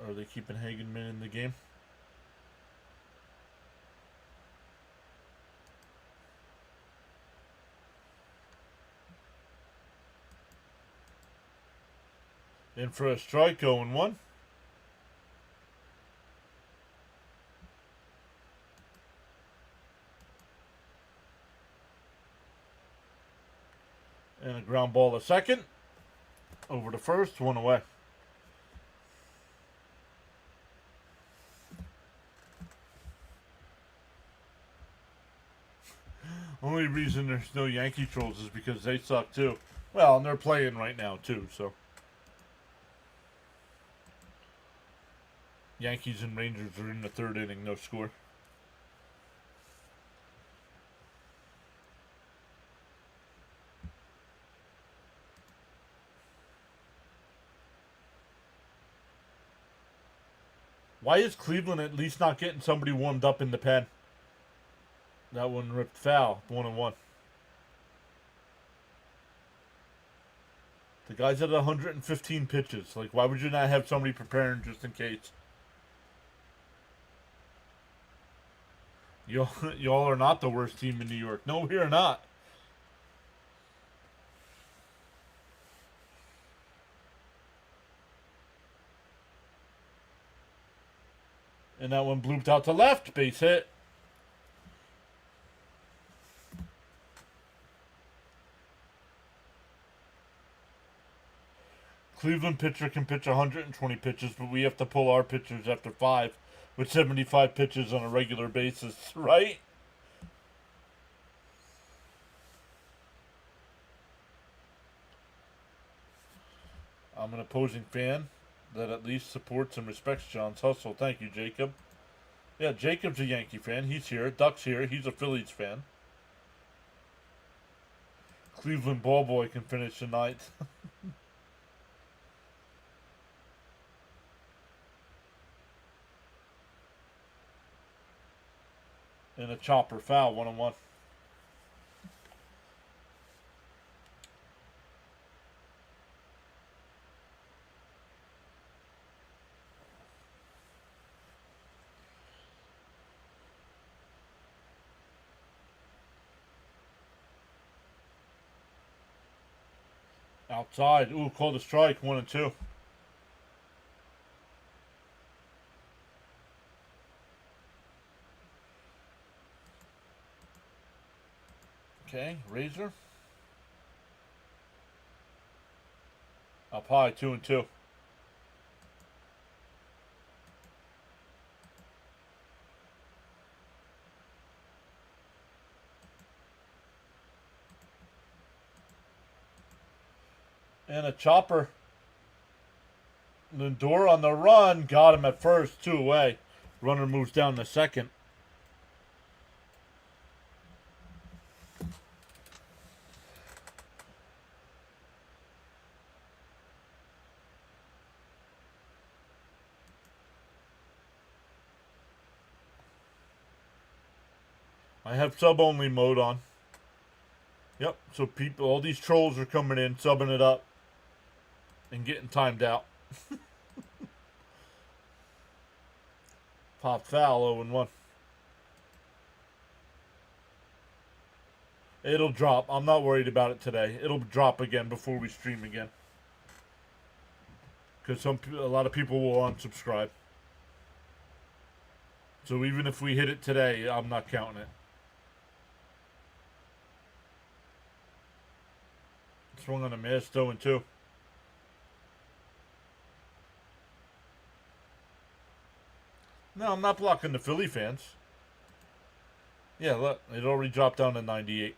Are they keeping Hagenman in the game? In for a strike, 0-1. And a ground ball to second. Over to first, 1 away. Only reason there's no Yankee trolls is because they suck too. Well, and they're playing right now too, so. Yankees and Rangers are in the third inning, no score. Why is Cleveland at least not getting somebody warmed up in the pen? That one ripped foul, 1-1. The guy's at 115 pitches. Like, why would you not have somebody preparing just in case? Y'all are not the worst team in New York. No, we are not. And that one blooped out to left. Base hit. Cleveland pitcher can pitch 120 pitches, but we have to pull our pitchers after 5 with 75 pitches on a regular basis, right? I'm an opposing fan that at least supports and respects John's hustle. Thank you, Jacob. Yeah, Jacob's a Yankee fan. He's here. Duck's here. He's a Phillies fan. Cleveland ball boy can finish the ninth. And a chopper foul, 1-1. Outside. Ooh, called a strike. 1-2. Okay, Razor. Up high, 2-2. And a chopper. Lindor on the run. Got him at first. 2 away. Runner moves down to second. I have sub-only mode on. Yep, so people, all these trolls are coming in, subbing it up, and getting timed out. Pop foul, 0-1. It'll drop. I'm not worried about it today. It'll drop again before we stream again. Because a lot of people will unsubscribe. So even if we hit it today, I'm not counting it. Swung on a miss, 0-2. No, I'm not blocking the Philly fans. Yeah, look, it already dropped down to 98.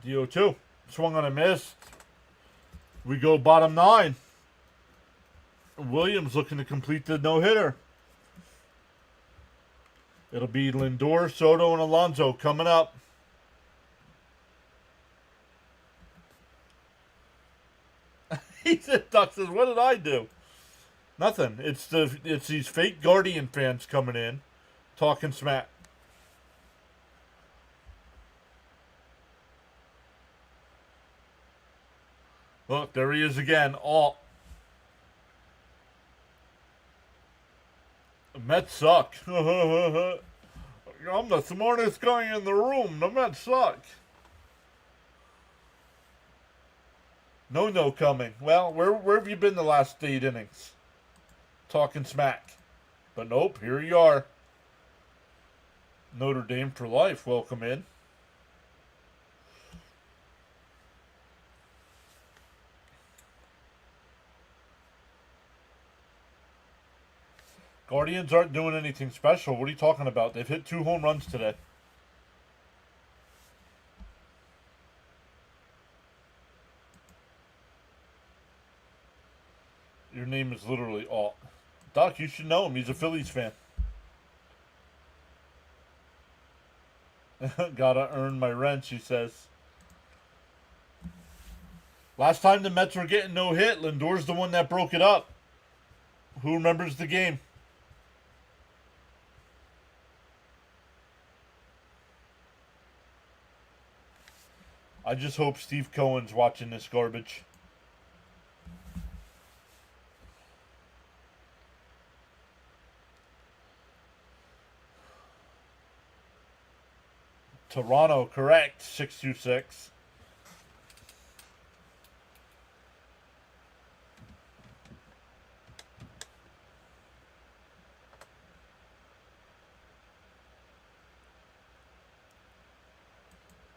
DO2. Swung on a miss. We go bottom 9. Williams looking to complete the no-hitter. It'll be Lindor, Soto, and Alonso coming up. He said, Duck says, what did I do? Nothing. It's these fake Guardian fans coming in, talking smack. Look, there he is again. Oh. The Mets suck. I'm the smartest guy in the room. The Mets suck. No coming. Well, where have you been the last 8 innings? Talking smack. But nope, here you are. Notre Dame for life. Welcome in. Guardians aren't doing anything special. What are you talking about? They've hit 2 home runs today. Your name is literally Alt. Doc, you should know him. He's a Phillies fan. Gotta earn my rent, she says. Last time the Mets were getting no hit, Lindor's the one that broke it up. Who remembers the game? I just hope Steve Cohen's watching this garbage. Toronto, correct. 626.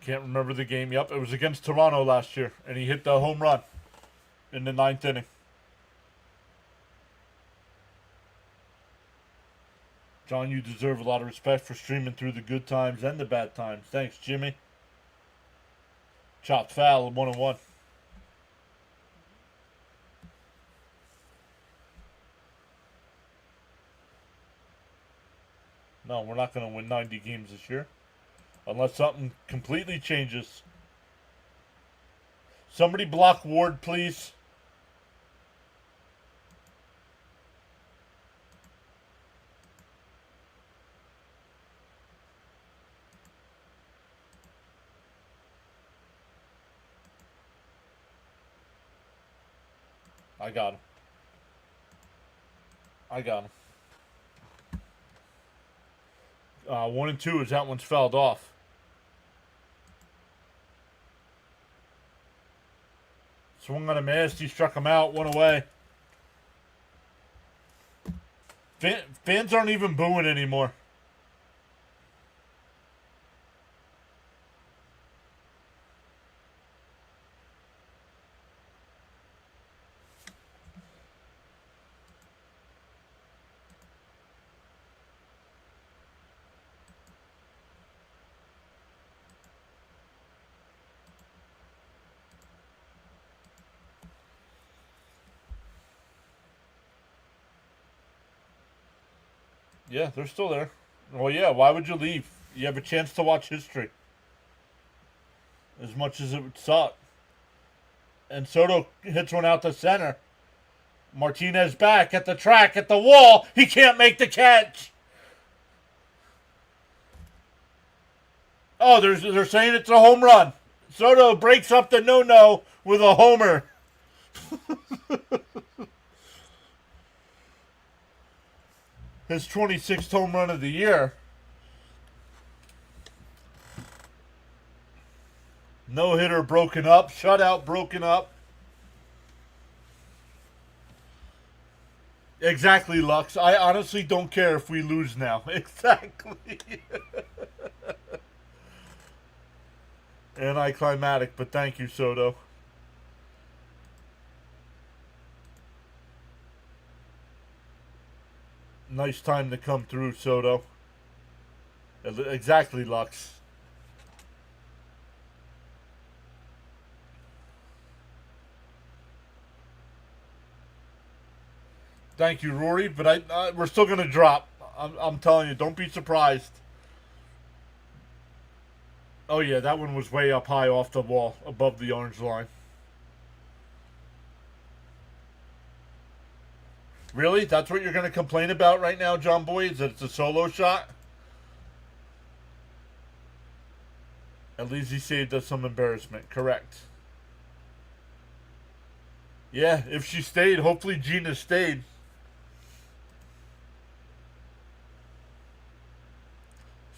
Can't remember the game. Yep, it was against Toronto last year, and he hit the home run in the 9th inning. John, you deserve a lot of respect for streaming through the good times and the bad times. Thanks, Jimmy. Chopped foul, 1-1. No, we're not going to win 90 games this year. Unless something completely changes. Somebody block Ward, please. I got him. 1 and 2 as that one's fouled off. Swung on a miss. He struck him out. 1 away. Fans aren't even booing anymore. Yeah, they're still there. Well, yeah, why would you leave? You have a chance to watch history. As much as it would suck. And Soto hits one out to center. Martinez back at the track, at the wall. He can't make the catch. Oh, they're saying it's a home run. Soto breaks up the no-no with a homer. His 26th home run of the year. No-hitter broken up. Shutout broken up. Exactly, Lux. I honestly don't care if we lose now. Exactly. Anticlimactic, but thank you, Soto. Nice time to come through, Soto. Exactly, Lux. Thank you, Rory, but we're still going to drop. I'm telling you, don't be surprised. Oh, yeah, that one was way up high off the wall, above the orange line. Really? That's what you're going to complain about right now, John Boy? Is that it's a solo shot? At least he saved us some embarrassment. Correct. Yeah, if she stayed, hopefully Gina stayed.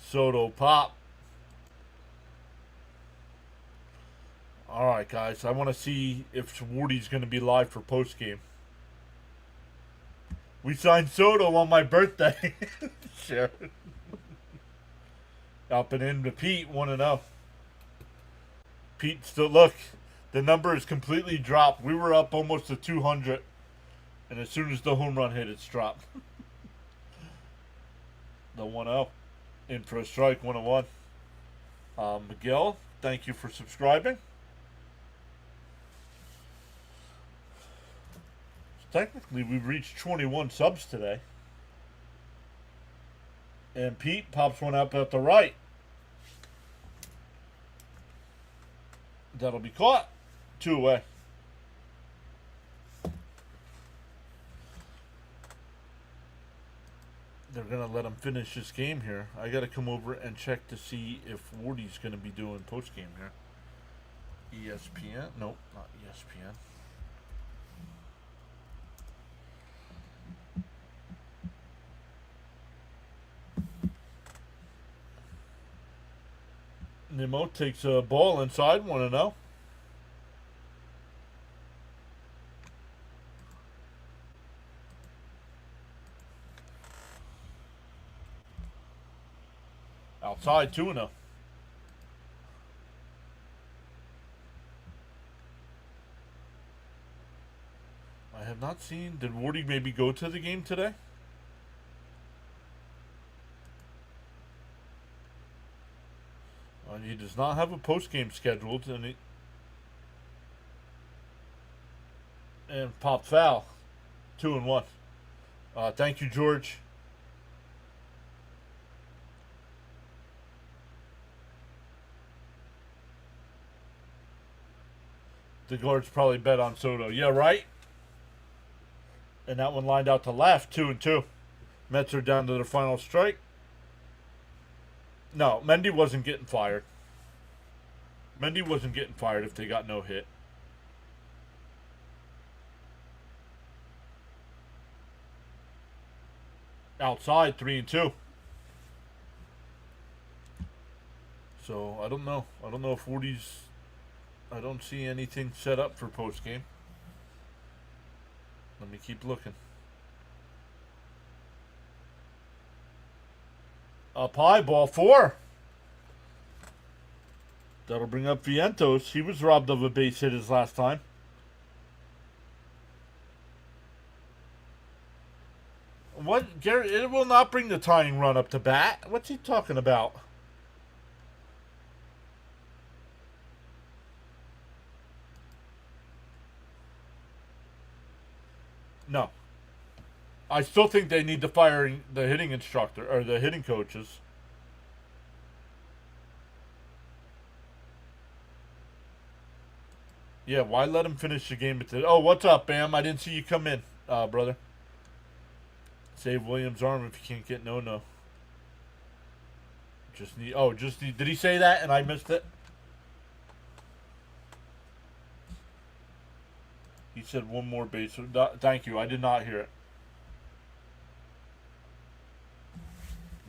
Soto pop. Alright, guys. I want to see if Wardy's going to be live for postgame. We signed Soto on my birthday. Sure. Up and in to Pete, 1-0. Pete still, look, the number is completely dropped. We were up almost to 200. And as soon as the home run hit, it's dropped. The 1-0. In for a strike, 1-1. Miguel, thank you for subscribing. Technically, we've reached 21 subs today. And Pete pops one up at the right. That'll be caught. 2 away. They're going to let him finish this game here. I got to come over and check to see if Wardy's going to be doing postgame here. ESPN? Nope, not ESPN. Nemo takes a ball inside, 1-0. Outside, 2-0. I have not seen. Did Wardy maybe go to the game today? He does not have a post-game scheduled, and popped foul. 2-1. Thank you, George. The guards probably bet on Soto. Yeah, right? And that one lined out to left, 2-2. Mets are down to their final strike. No, Mendy wasn't getting fired. Mendy wasn't getting fired if they got no hit. Outside, 3-2. I don't know. I don't know if Woody's. I don't see anything set up for post game. Let me keep looking. Up high, ball 4. That'll bring up Vientos. He was robbed of a base hit his last time. What, Garrett? It will not bring the tying run up to bat. What's he talking about? No. I still think they need to fire the hitting instructor or the hitting coaches. Yeah, why let him finish the game? Oh, what's up, Bam? I didn't see you come in, brother. Save Williams' arm if you can't get no. Just need. Did he say that and I missed it? He said one more base. Thank you. I did not hear it.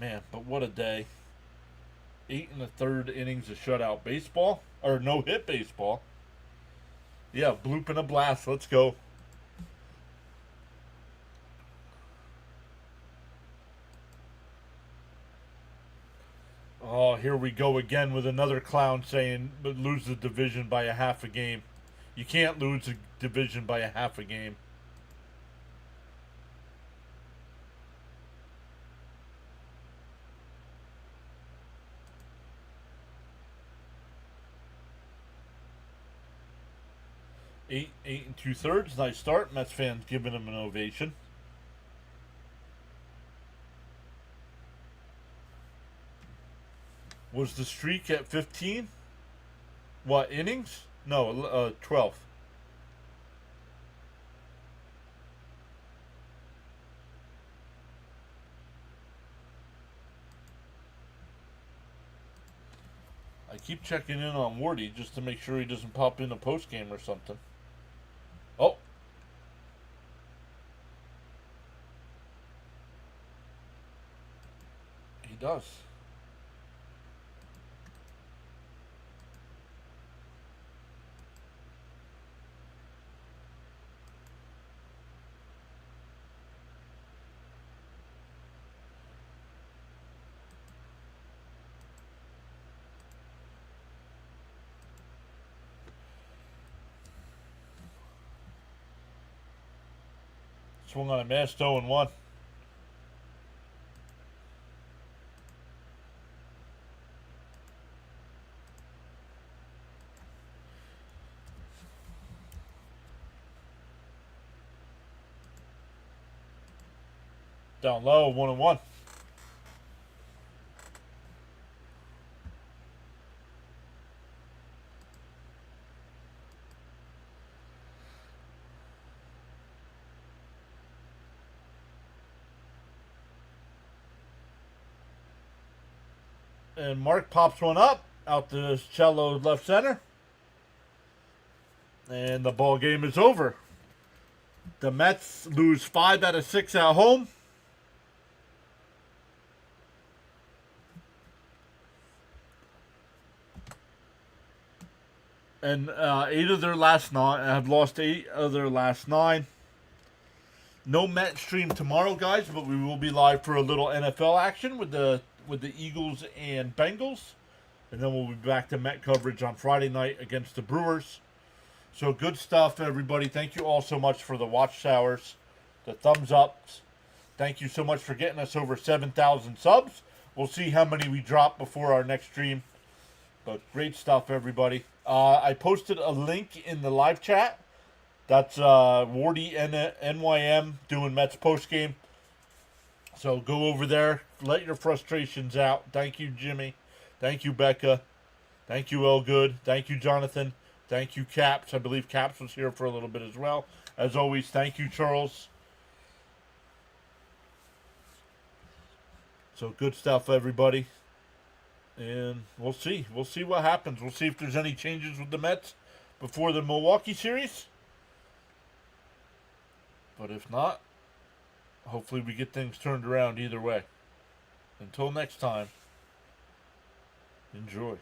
Man, but what a day. 8 1/3 innings of shutout baseball. Or no hit baseball. Yeah, bloop and a blast. Let's go. Oh, here we go again with another clown saying lose the division by a half a game. You can't lose a division by a half a game. Eight 2/3. Nice start. Mets fans giving him an ovation. Was the streak at 15? What, innings? No, 12. I keep checking in on Wardy just to make sure he doesn't pop in a post game or something. Oh. He does. Swung on a missed 0-1. Down low, 1-1. And Mark pops one up out to Cello left center. And the ball game is over. The Mets lose 5 out of 6 at home. And 8 of their last 9 have lost 8 of their last 9. No Met stream tomorrow, guys, but we will be live for a little NFL action with the Eagles and Bengals. And then we'll be back to Met coverage on Friday night against the Brewers. So good stuff, everybody. Thank you all so much for the watchtowers, the thumbs ups. Thank you so much for getting us over 7,000 subs. We'll see how many we drop before our next stream. But great stuff, everybody. I posted a link in the live chat. That's Wardy NYM doing Mets post game. So go over there. Let your frustrations out. Thank you, Jimmy. Thank you, Becca. Thank you, Elgood. Thank you, Jonathan. Thank you, Caps. I believe Caps was here for a little bit as well. As always, thank you, Charles. So good stuff, everybody. And we'll see. We'll see what happens. We'll see if there's any changes with the Mets before the Milwaukee series. But if not, hopefully we get things turned around either way. Until next time, enjoy.